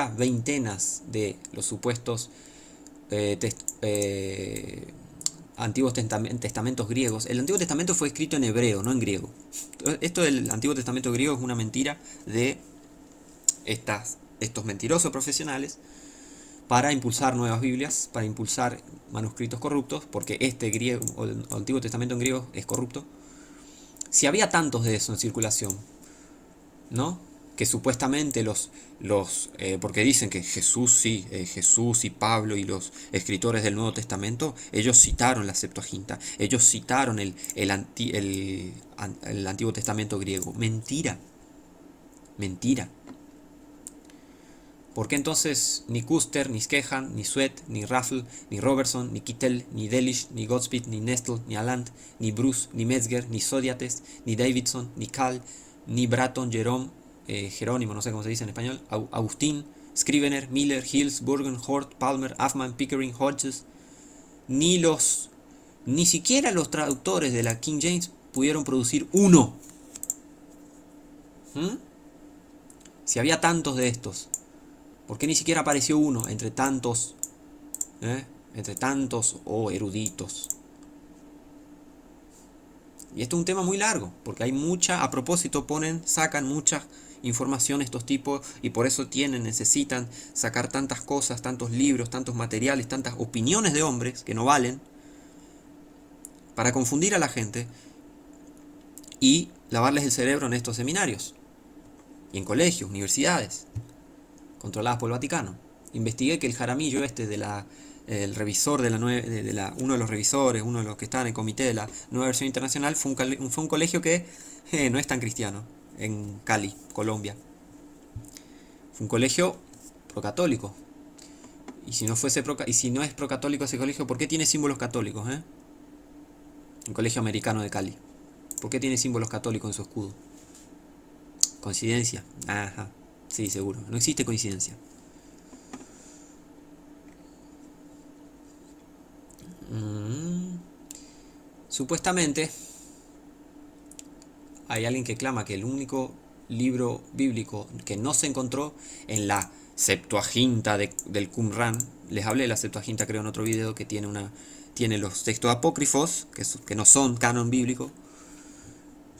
veintenas de los supuestos antiguos testamentos griegos. El Antiguo Testamento fue escrito en hebreo, no en griego. Esto del Antiguo Testamento griego es una mentira de estos mentirosos profesionales para impulsar nuevas Biblias, para impulsar manuscritos corruptos, porque griego, o el Antiguo Testamento en griego, es corrupto. Si había tantos de eso en circulación, ¿no? Que supuestamente porque dicen que Jesús y Pablo y los escritores del Nuevo Testamento, ellos citaron la Septuaginta, ellos citaron el Antiguo Testamento griego. Mentira. ¿Por qué entonces ni Custer, ni Skehan, ni Sweat, ni Raffle, ni Robertson, ni Kittel, ni Delish, ni Godspeed, ni Nestle, ni Aland, ni Bruce, ni Metzger, ni Sodiates, ni Davidson, ni Cal, ni Bratton, Jerome, Jerónimo, no sé cómo se dice en español, Agustín, Scrivener, Miller, Hills, Burgon, Hort, Palmer, Affman, Pickering, Hodges, ni siquiera los traductores de la King James pudieron producir uno? ¿Mm? Si había tantos de estos, ¿por qué ni siquiera apareció uno entre tantos? Entre tantos eruditos. Y esto es un tema muy largo, porque hay mucha, a propósito sacan mucha información estos tipos, y por eso necesitan sacar tantas cosas, tantos libros, tantos materiales, tantas opiniones de hombres que no valen, para confundir a la gente y lavarles el cerebro en estos seminarios, y en colegios, universidades, controladas por el Vaticano. Investigué que el Jaramillo el revisor uno de los revisores, uno de los que está en el comité de la nueva versión internacional, fue un colegio que no es tan cristiano, en Cali, Colombia. Fue un colegio procatólico. Y si no es procatólico ese colegio, ¿por qué tiene símbolos católicos? Un colegio americano de Cali. ¿Por qué tiene símbolos católicos en su escudo? ¿Coincidencia? Ajá, sí, seguro. No existe coincidencia. Supuestamente hay alguien que clama que el único libro bíblico que no se encontró en la Septuaginta del Qumran, les hablé de la Septuaginta creo en otro video, que tiene los textos apócrifos que no son canon bíblico,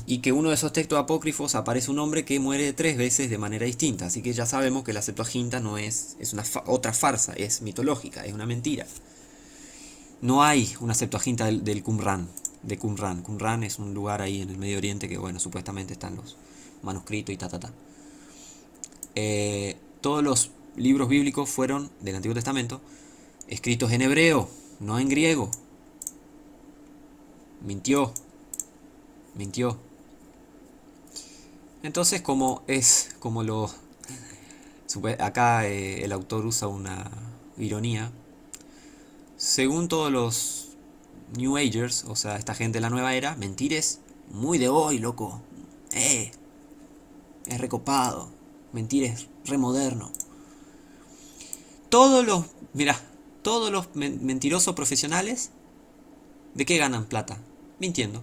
y que uno de esos textos apócrifos aparece un hombre que muere 3 veces de manera distinta, así que ya sabemos que la Septuaginta no es otra farsa, es mitológica, es una mentira. No hay una Septuaginta del Qumran, de Qumran. Qumran es un lugar ahí en el Medio Oriente que, bueno, supuestamente están los manuscritos y todos los libros bíblicos fueron, del Antiguo Testamento, escritos en hebreo, no en griego. Mintió. Entonces, acá el autor usa una ironía. Según todos los New Agers, o sea, esta gente de la nueva era, mentir es muy de hoy, loco. Es recopado. Mentir es remoderno. Todos los mentirosos profesionales, ¿de qué ganan plata? Mintiendo.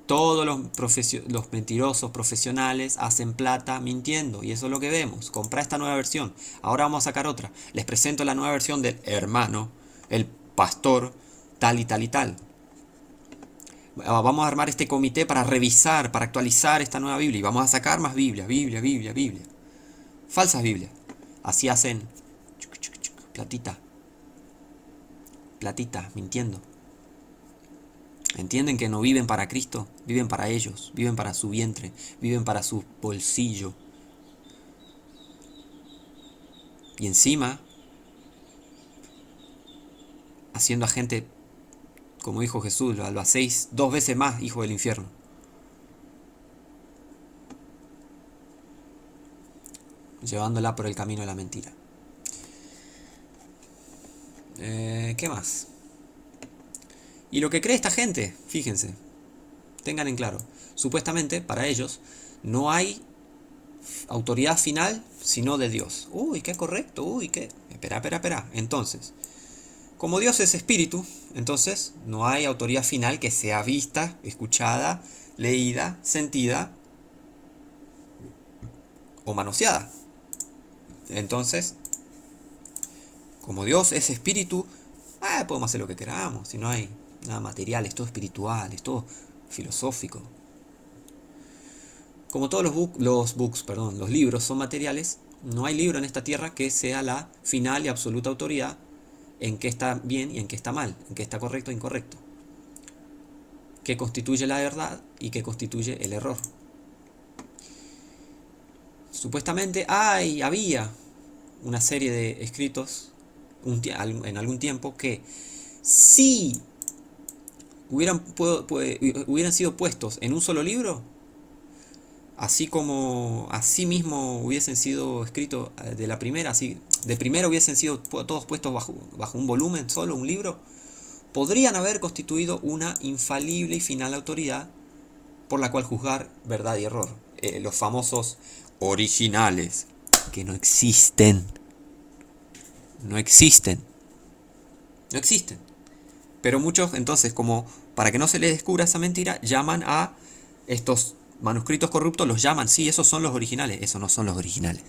Todos los mentirosos profesionales hacen plata mintiendo, y eso es lo que vemos. Comprá esta nueva versión. Ahora vamos a sacar otra. Les presento la nueva versión del hermano, el pastor, tal y tal y tal. Vamos a armar este comité para revisar, para actualizar esta nueva Biblia, y vamos a sacar más Biblia. Falsas Biblias. Así hacen platita, mintiendo. Entienden que no viven para Cristo, viven para ellos, viven para su vientre, viven para su bolsillo. Y encima, haciendo a gente, como dijo Jesús, lo hacéis 2 veces más, hijo del infierno. Llevándola por el camino de la mentira. ¿Qué más? Y lo que cree esta gente, fíjense, tengan en claro, supuestamente para ellos no hay autoridad final sino de Dios. Uy, qué correcto, uy, qué... Espera. Entonces, como Dios es espíritu, entonces no hay autoridad final que sea vista, escuchada, leída, sentida o manoseada. Entonces, como Dios es espíritu, podemos hacer lo que queramos, si no hay nada material, es todo espiritual, es todo filosófico. Como todos los libros son materiales, no hay libro en esta tierra que sea la final y absoluta autoridad en qué está bien y en qué está mal, en qué está correcto e incorrecto, qué constituye la verdad y qué constituye el error. Supuestamente había una serie de escritos en algún tiempo que si hubieran sido puestos en un solo libro, así como así mismo hubiesen sido escritos de la primera, así de primera hubiesen sido todos puestos bajo un volumen solo, un libro, podrían haber constituido una infalible y final autoridad por la cual juzgar verdad y error. Los famosos originales, que no existen. No existen. No existen. Pero muchos, entonces, como para que no se les descubra esa mentira, llaman a estos manuscritos corruptos, los llaman, sí, esos son los originales. Esos no son los originales.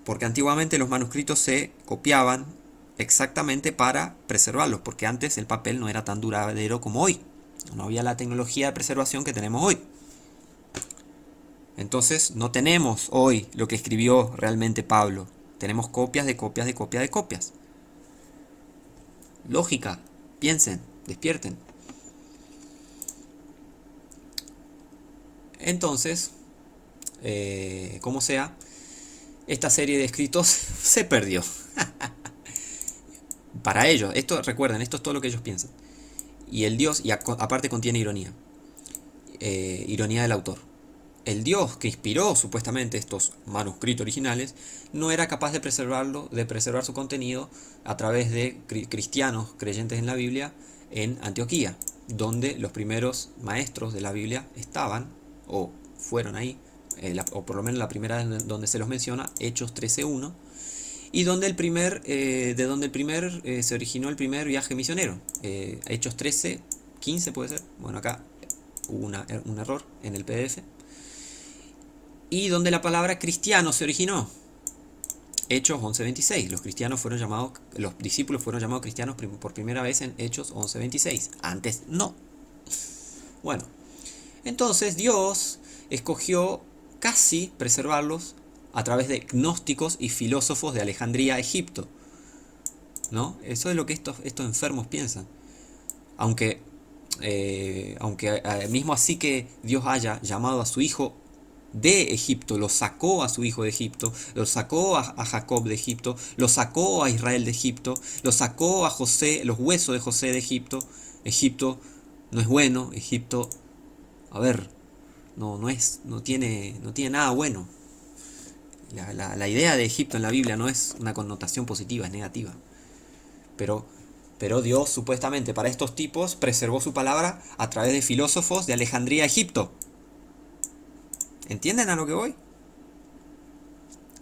Porque antiguamente los manuscritos se copiaban exactamente para preservarlos, porque antes el papel no era tan duradero como hoy. No había la tecnología de preservación que tenemos hoy. Entonces no tenemos hoy lo que escribió realmente Pablo. Tenemos copias de copias de copias de copias. Lógica, piensen, despierten. Entonces, como sea, esta serie de escritos se perdió. Para ellos, esto recuerden, esto es todo lo que ellos piensan. Y el Dios, y aparte contiene ironía. Ironía del autor. El Dios que inspiró supuestamente estos manuscritos originales no era capaz de preservarlo, de preservar su contenido a través de cristianos creyentes en la Biblia en Antioquía, donde los primeros maestros de la Biblia estaban o fueron ahí, o por lo menos la primera donde se los menciona, Hechos 13:1, y donde se originó el primer viaje misionero, Hechos 13:15 puede ser, bueno acá hubo un error en el PDF, y donde la palabra cristiano se originó, Hechos 11:26. Los discípulos fueron llamados cristianos por primera vez en Hechos 11:26. Antes no. Bueno, entonces Dios escogió casi preservarlos a través de gnósticos y filósofos de Alejandría, Egipto. ¿No? Eso es lo que estos enfermos piensan. Aunque mismo así que Dios haya llamado a su hijo de Egipto, lo sacó a su hijo de Egipto, lo sacó a Jacob de Egipto, lo sacó a Israel de Egipto, lo sacó a José, los huesos de José de Egipto. Egipto no es bueno, Egipto, a ver, no tiene nada bueno. La idea de Egipto en la Biblia no es una connotación positiva, es negativa. Pero Dios supuestamente para estos tipos preservó su palabra a través de filósofos de Alejandría, Egipto. ¿Entienden a lo que voy?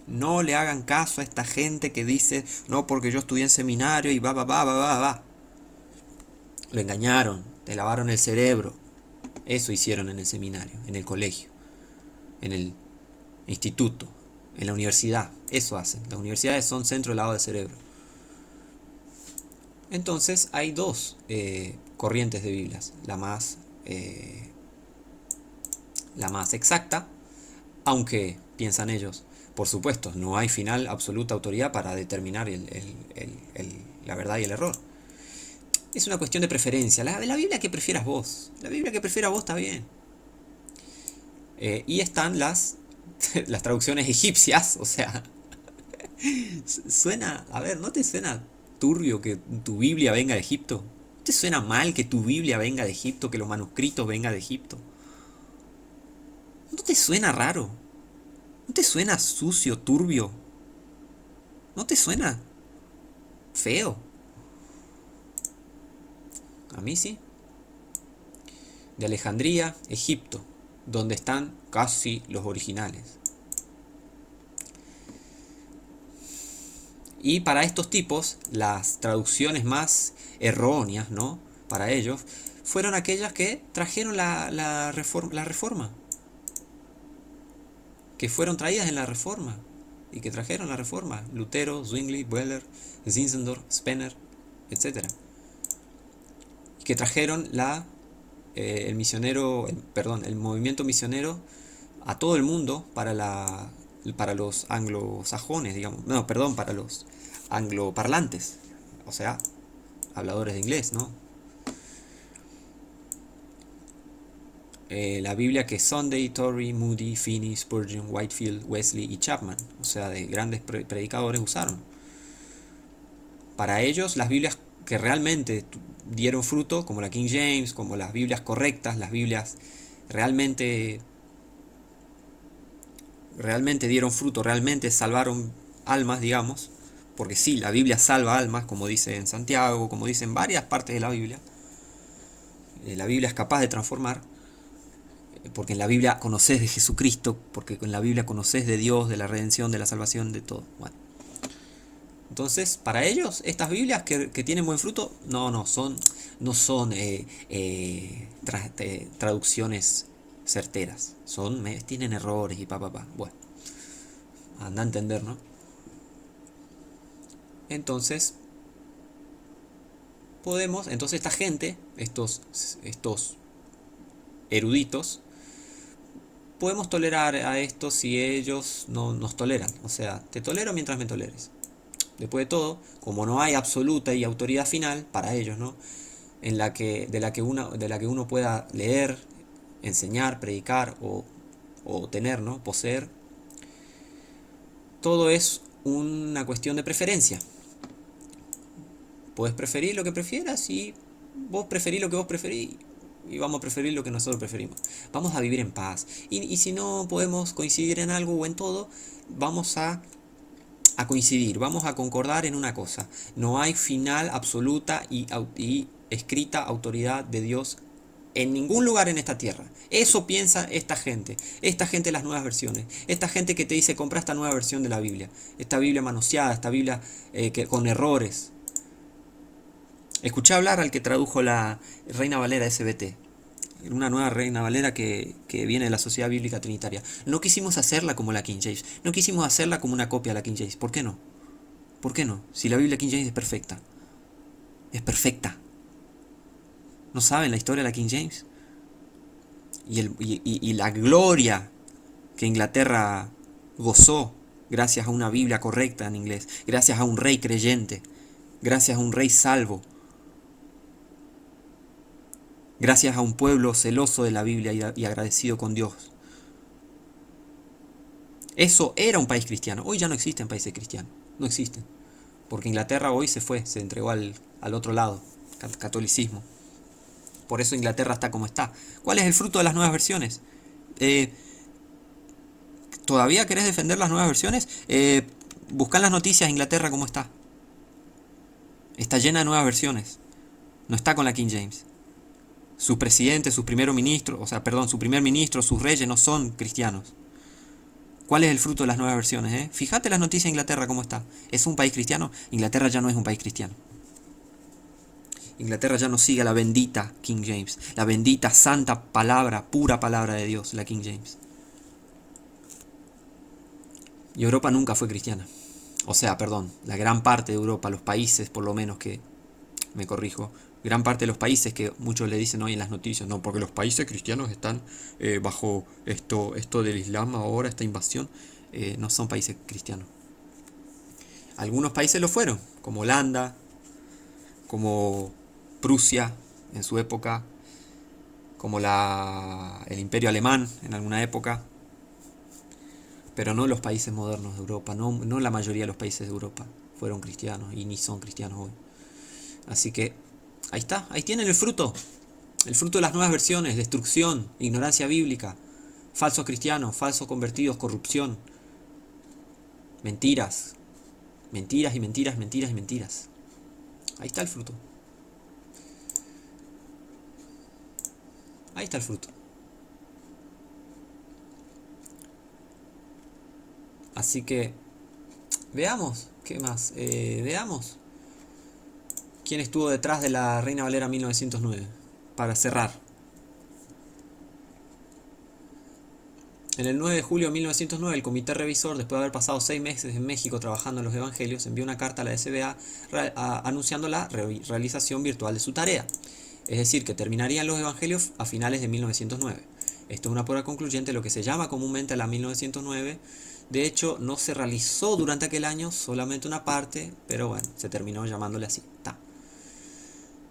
No le hagan caso a esta gente que dice, no, porque yo estudié en seminario y va. Lo engañaron, te lavaron el cerebro. Eso hicieron en el seminario, en el colegio, en el instituto, en la universidad. Eso hacen. Las universidades son centro del lavado del cerebro. Entonces hay dos corrientes de Biblias. La más exacta, aunque piensan ellos, por supuesto, no hay final absoluta autoridad para determinar la verdad y el error. Es una cuestión de preferencia. La Biblia que prefieras vos. La Biblia que prefieras vos está bien. Y están las traducciones egipcias, o sea, suena, a ver, ¿no te suena turbio que tu Biblia venga de Egipto? ¿No te suena mal que tu Biblia venga de Egipto, que los manuscritos vengan de Egipto? ¿No te suena raro? ¿No te suena sucio, turbio? ¿No te suena feo? A mí sí. De Alejandría, Egipto, donde están casi los originales. Y para estos tipos, las traducciones más erróneas, ¿no? Para ellos, fueron aquellas que trajeron la reforma. Que fueron traídas en la reforma. Y que trajeron la reforma. Lutero, Zwingli, Weller, Zinzendorf, Spener, etc. Y que trajeron el movimiento misionero a todo el mundo para los anglosajones, digamos. No, perdón, para los angloparlantes. O sea, habladores de inglés, ¿no? La Biblia que Sunday, Torrey, Moody, Finney, Spurgeon, Whitefield, Wesley y Chapman, o sea, de grandes predicadores, usaron. Para ellos, las Biblias que realmente dieron fruto, como la King James, como las Biblias correctas, las Biblias realmente realmente dieron fruto, realmente salvaron almas, digamos, porque sí, la Biblia salva almas, como dice en Santiago, como dice en varias partes de la Biblia. La Biblia es capaz de transformar, porque en la Biblia conoces de Jesucristo, porque en la Biblia conoces de Dios, de la redención, de la salvación, de todo. Bueno, entonces, para ellos, estas Biblias que tienen buen fruto, no son traducciones certeras. Tienen errores y pa. Bueno, anda a entender, ¿no? Entonces, entonces esta gente, estos eruditos, podemos tolerar a estos si ellos no nos toleran. O sea, te tolero mientras me toleres. Después de todo, como no hay absoluta y autoridad final para ellos, ¿no? De la que uno pueda leer, enseñar, predicar o tener, ¿no? Poseer, todo es una cuestión de preferencia. Puedes preferir lo que prefieras y vos preferís lo que vos preferís y vamos a preferir lo que nosotros preferimos. Vamos a vivir en paz. Y si no podemos coincidir en algo o en todo, vamos a coincidir, vamos a concordar en una cosa. No hay final absoluta y escrita autoridad de Dios en ningún lugar en esta tierra. Eso piensa esta gente de las nuevas versiones, esta gente que te dice compra esta nueva versión de la Biblia, esta Biblia manoseada, esta Biblia con errores. Escuché hablar al que tradujo la Reina Valera SBT, una nueva Reina Valera que viene de la Sociedad Bíblica Trinitaria. No quisimos hacerla como la King James, no quisimos hacerla como una copia de la King James. ¿Por qué no? ¿Por qué no? Si la Biblia King James es perfecta. Es perfecta. ¿No saben la historia de la King James? Y la gloria que Inglaterra gozó gracias a una Biblia correcta en inglés, gracias a un rey creyente, gracias a un rey salvo, gracias a un pueblo celoso de la Biblia y agradecido con Dios. Eso era un país cristiano. Hoy ya no existen países cristianos. No existen. Porque Inglaterra hoy se entregó al otro lado, al catolicismo. Por eso Inglaterra está como está. ¿Cuál es el fruto de las nuevas versiones? ¿Todavía querés defender las nuevas versiones? Buscá en las noticias Inglaterra cómo está. Está llena de nuevas versiones. No está con la King James. Sus presidentes, sus primeros ministros, su primer ministro, sus reyes no son cristianos. ¿Cuál es el fruto de las nuevas versiones? Fíjate las noticias de Inglaterra cómo está. ¿Es un país cristiano? Inglaterra ya no es un país cristiano. Inglaterra ya no sigue la bendita King James, la bendita santa palabra, pura palabra de Dios, la King James. Y Europa nunca fue cristiana. La gran parte de Europa, los países por lo menos que, me corrijo, gran parte de los países que muchos le dicen hoy en las noticias, no, porque los países cristianos están bajo esto del Islam ahora, esta invasión, no son países cristianos. Algunos países lo fueron, como Holanda, como Prusia en su época, como el Imperio Alemán en alguna época, pero no los países modernos de Europa, no la mayoría de los países de Europa fueron cristianos y ni son cristianos hoy. Así que ahí está, ahí tienen el fruto de las nuevas versiones: destrucción, ignorancia bíblica, falsos cristianos, falsos convertidos, corrupción, mentiras, mentiras y mentiras, mentiras y mentiras. Ahí está el fruto. Ahí está el fruto. Así que veamos, ¿qué más? Veamos quién estuvo detrás de la Reina Valera 1909, para cerrar. En el 9 de julio de 1909, el comité revisor, después de haber pasado 6 meses en México trabajando en los evangelios, envió una carta a la SBA anunciando la realización virtual de su tarea. Es decir, que terminarían los evangelios a finales de 1909. Esto es una prueba concluyente de lo que se llama comúnmente la 1909. De hecho, no se realizó durante aquel año, solamente una parte, pero bueno, se terminó llamándole así.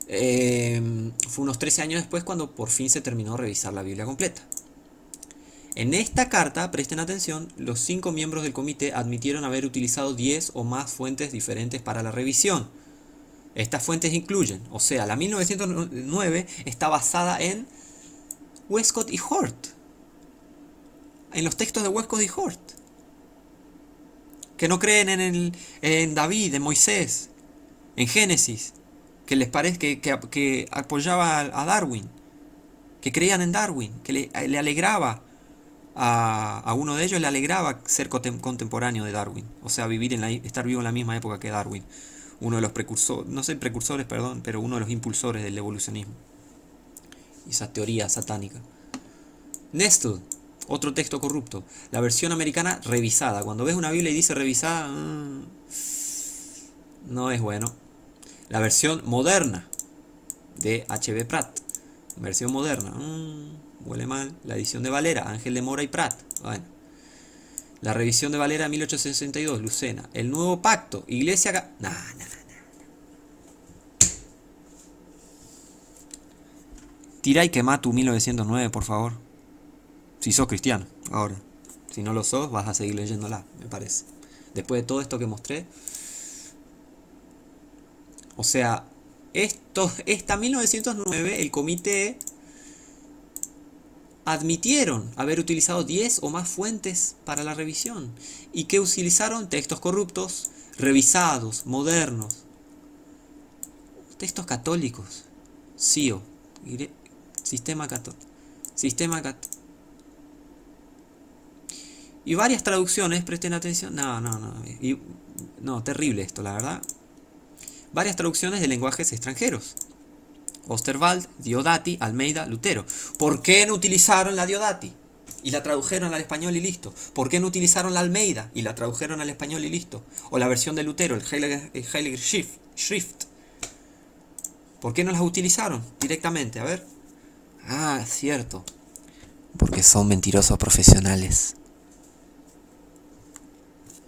Fue unos 13 años después cuando por fin se terminó de revisar la Biblia completa. En esta carta, presten atención, los 5 miembros del comité admitieron haber utilizado 10 o más fuentes diferentes para la revisión. Estas fuentes incluyen, la 1909 está basada en Westcott y Hort. en los textos de Westcott y Hort. Que no creen en David, en Moisés, en Génesis. Que les parece que apoyaba a Darwin. Que creían en Darwin. Que le alegraba a uno de ellos, le alegraba ser contemporáneo de Darwin. O sea, estar vivo en la misma época que Darwin. Uno de los precursores, no sé precursores, perdón, pero uno de los impulsores del evolucionismo. Y esa teoría satánica. Nestle, otro texto corrupto. La versión americana revisada. Cuando ves una Biblia y dice revisada, no es bueno. La versión moderna de H.B. Pratt. Versión moderna. Huele mal. La edición de Valera, Ángel de Mora y Pratt. Bueno. La revisión de Valera 1862, Lucena. El nuevo pacto, Iglesia... Nah. Tira y quema tu 1909, por favor. Si sos cristiano, ahora. Si no lo sos, vas a seguir leyéndola, me parece. Después de todo esto que mostré. O sea, esta 1909, el comité admitieron haber utilizado 10 o más fuentes para la revisión. Y que utilizaron textos corruptos, revisados, modernos. Textos católicos. CIO. Sistema católico. Y varias traducciones, presten atención. No, terrible esto, la verdad. Varias traducciones de lenguajes extranjeros. Osterwald, Diodati, Almeida, Lutero. ¿Por qué no utilizaron la Diodati? Y la tradujeron al español y listo. ¿Por qué no utilizaron la Almeida? Y la tradujeron al español y listo. O la versión de Lutero, el Heiliger Schrift. ¿Por qué no las utilizaron directamente? A ver. Cierto. Porque son mentirosos profesionales.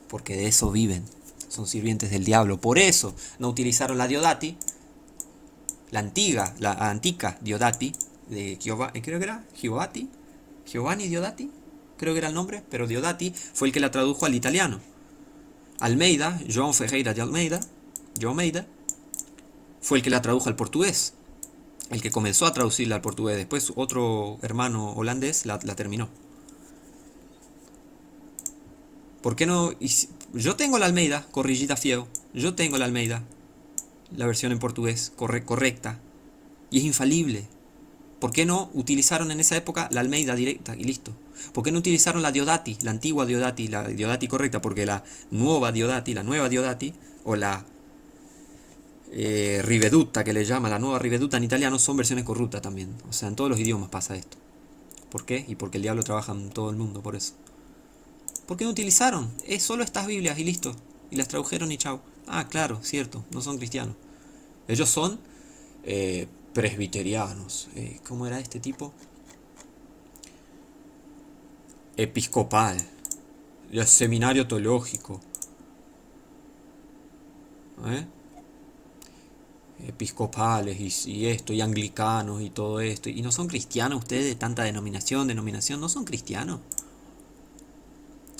Porque de eso viven. Son sirvientes del diablo. Por eso no utilizaron la Diodati. La antica Diodati. De creo que era Giovanni Diodati. Creo que era el nombre. Pero Diodati fue el que la tradujo al italiano. Almeida, João Ferreira de Almeida. Fue el que la tradujo al portugués. El que comenzó a traducirla al portugués. Después otro hermano holandés la terminó. ¿Por qué no? Yo tengo la Almeida, corrigida fiego. Yo tengo la Almeida. La versión en portugués, correcta. Y es infalible. ¿Por qué no utilizaron en esa época la Almeida directa y listo? ¿Por qué no utilizaron la Diodati, la antigua Diodati, la Diodati correcta? Porque la nueva Diodati, o la Riveduta que le llama, la nueva Riveduta en italiano, son versiones corruptas también. O sea, en todos los idiomas pasa esto. ¿Por qué? Y porque el diablo trabaja en todo el mundo, por eso. ¿Por qué no utilizaron? Es solo estas Biblias y listo. Y las tradujeron y chao. Claro, cierto, no son cristianos. Ellos son presbiterianos. ¿Cómo era este tipo? Episcopal. El seminario teológico. Episcopales y esto, y anglicanos y todo esto. Y no son cristianos ustedes de tanta denominación, no son cristianos.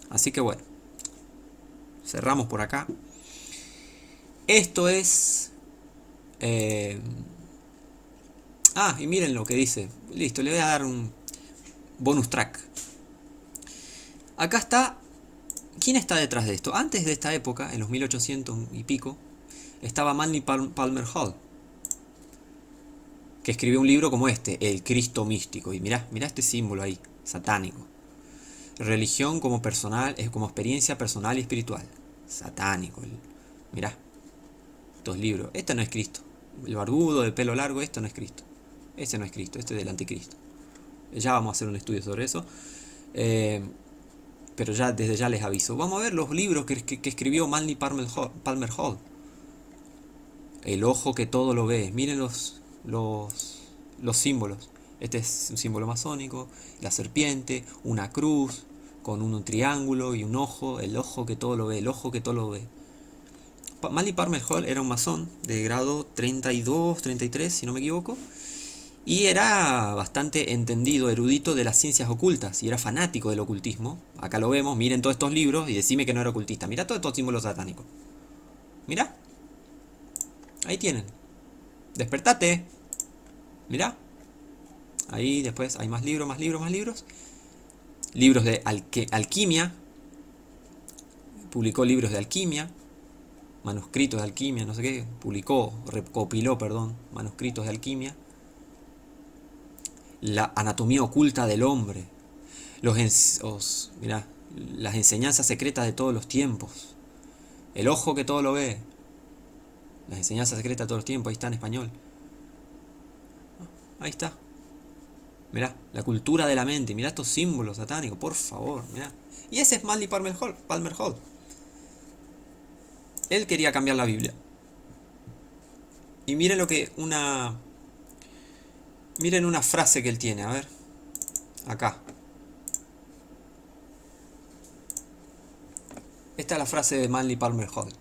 Así que bueno, cerramos por acá. Esto es... y miren lo que dice. Listo, le voy a dar un bonus track. Acá está... ¿Quién está detrás de esto? Antes de esta época, en los 1800 y pico, estaba Manly Palmer Hall, que escribió un libro como este, El Cristo Místico. Y mirá este símbolo ahí, satánico. Religión como experiencia personal y espiritual. Satánico. Mirá, estos libros. Este no es Cristo. El barbudo de pelo largo, esto no es Cristo. Este no es Cristo, este es del anticristo. Ya vamos a hacer un estudio sobre eso. Pero desde ya les aviso. Vamos a ver los libros que escribió Manly Palmer Hall. El ojo que todo lo ve. Miren los símbolos. Este es un símbolo masónico. La serpiente, una cruz con un triángulo y un ojo. El ojo que todo lo ve. Manly Palmer Hall era un masón de grado 32, 33, si no me equivoco. Y era bastante entendido, erudito de las ciencias ocultas. Y era fanático del ocultismo. Acá lo vemos, miren todos estos libros y decime que no era ocultista. Mirá todos estos símbolos satánicos. Mirá. Ahí tienen. Despertate. Mirá. Ahí después hay más libros. libros de alquimia, publicó libros de alquimia, manuscritos de alquimia, no sé qué, recopiló, perdón, manuscritos de alquimia, la anatomía oculta del hombre, mirá, las enseñanzas secretas de todos los tiempos, el ojo que todo lo ve, las enseñanzas secretas de todos los tiempos, ahí está en español. Ahí está. Mirá, la cultura de la mente, mirá estos símbolos satánicos, por favor, mirá. Y ese es Manly Palmer Hall. Él quería cambiar la Biblia. Y miren miren una frase que él tiene, a ver. Acá. Esta es la frase de Manly Palmer Hall.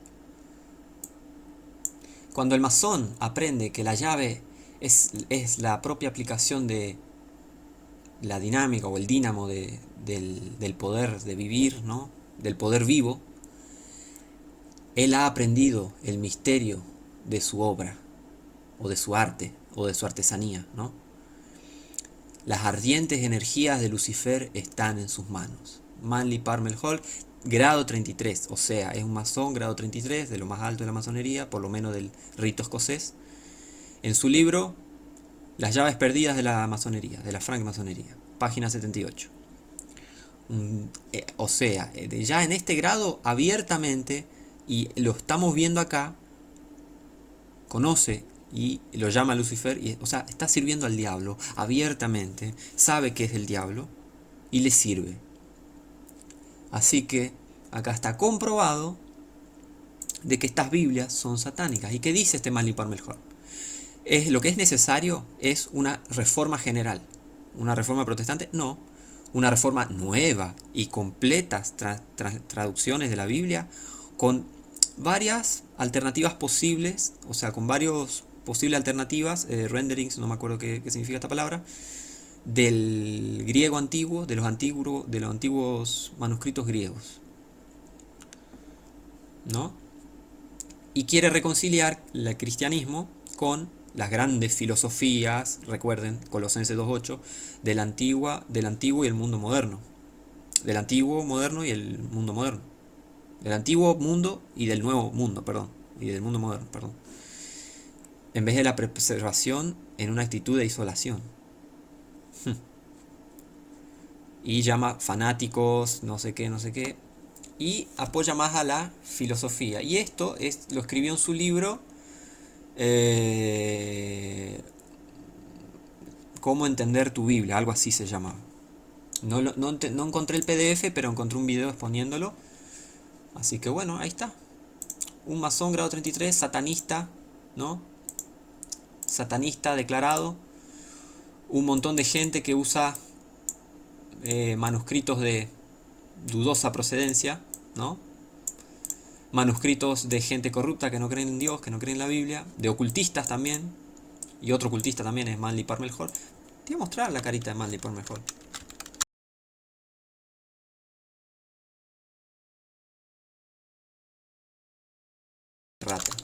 Cuando el masón aprende que la llave es la propia aplicación de la dinámica o el dínamo del poder de vivir, ¿no? Del poder vivo, él ha aprendido el misterio de su obra, o de su arte, o de su artesanía, ¿no? Las ardientes energías de Lucifer están en sus manos. Manly Palmer Hall, grado 33, o sea, es un masón grado 33, de lo más alto de la masonería, por lo menos del rito escocés. En su libro, Las llaves perdidas de la masonería, de la francmasonería, página 78. O sea, ya en este grado, abiertamente, y lo estamos viendo acá, conoce y lo llama Lucifer, o sea, está sirviendo al diablo abiertamente, sabe que es el diablo y le sirve. Así que acá está comprobado de que estas Biblias son satánicas. ¿Y qué dice este Manly Palmer Hall? Lo que es necesario es una reforma general. ¿Una reforma protestante? No. Una reforma nueva y completas traducciones de la Biblia con varias alternativas posibles, o sea, con varios posibles alternativas, renderings, no me acuerdo qué significa esta palabra, del griego antiguo, de los antiguos manuscritos griegos, ¿no? Y quiere reconciliar el cristianismo con las grandes filosofías, recuerden, Colosenses 2.8, del antiguo y el mundo moderno. Del antiguo moderno y el mundo moderno. Del antiguo mundo y del nuevo mundo, perdón. Y del mundo moderno, perdón. En vez de la preservación en una actitud de isolación. Y llama fanáticos, no sé qué, no sé qué. Y apoya más a la filosofía. Y esto lo escribió en su libro Cómo entender tu Biblia, algo así se llama. No encontré el PDF, pero encontré un video exponiéndolo. Así que bueno, ahí está. Un masón grado 33, satanista, ¿no? Satanista declarado. Un montón de gente que usa manuscritos de dudosa procedencia, ¿no? Manuscritos de gente corrupta que no creen en Dios, que no creen en la Biblia, de ocultistas también, y otro ocultista también es Manly Palmer Hall. Te voy a mostrar la carita de Manly Palmer Hall. Rata.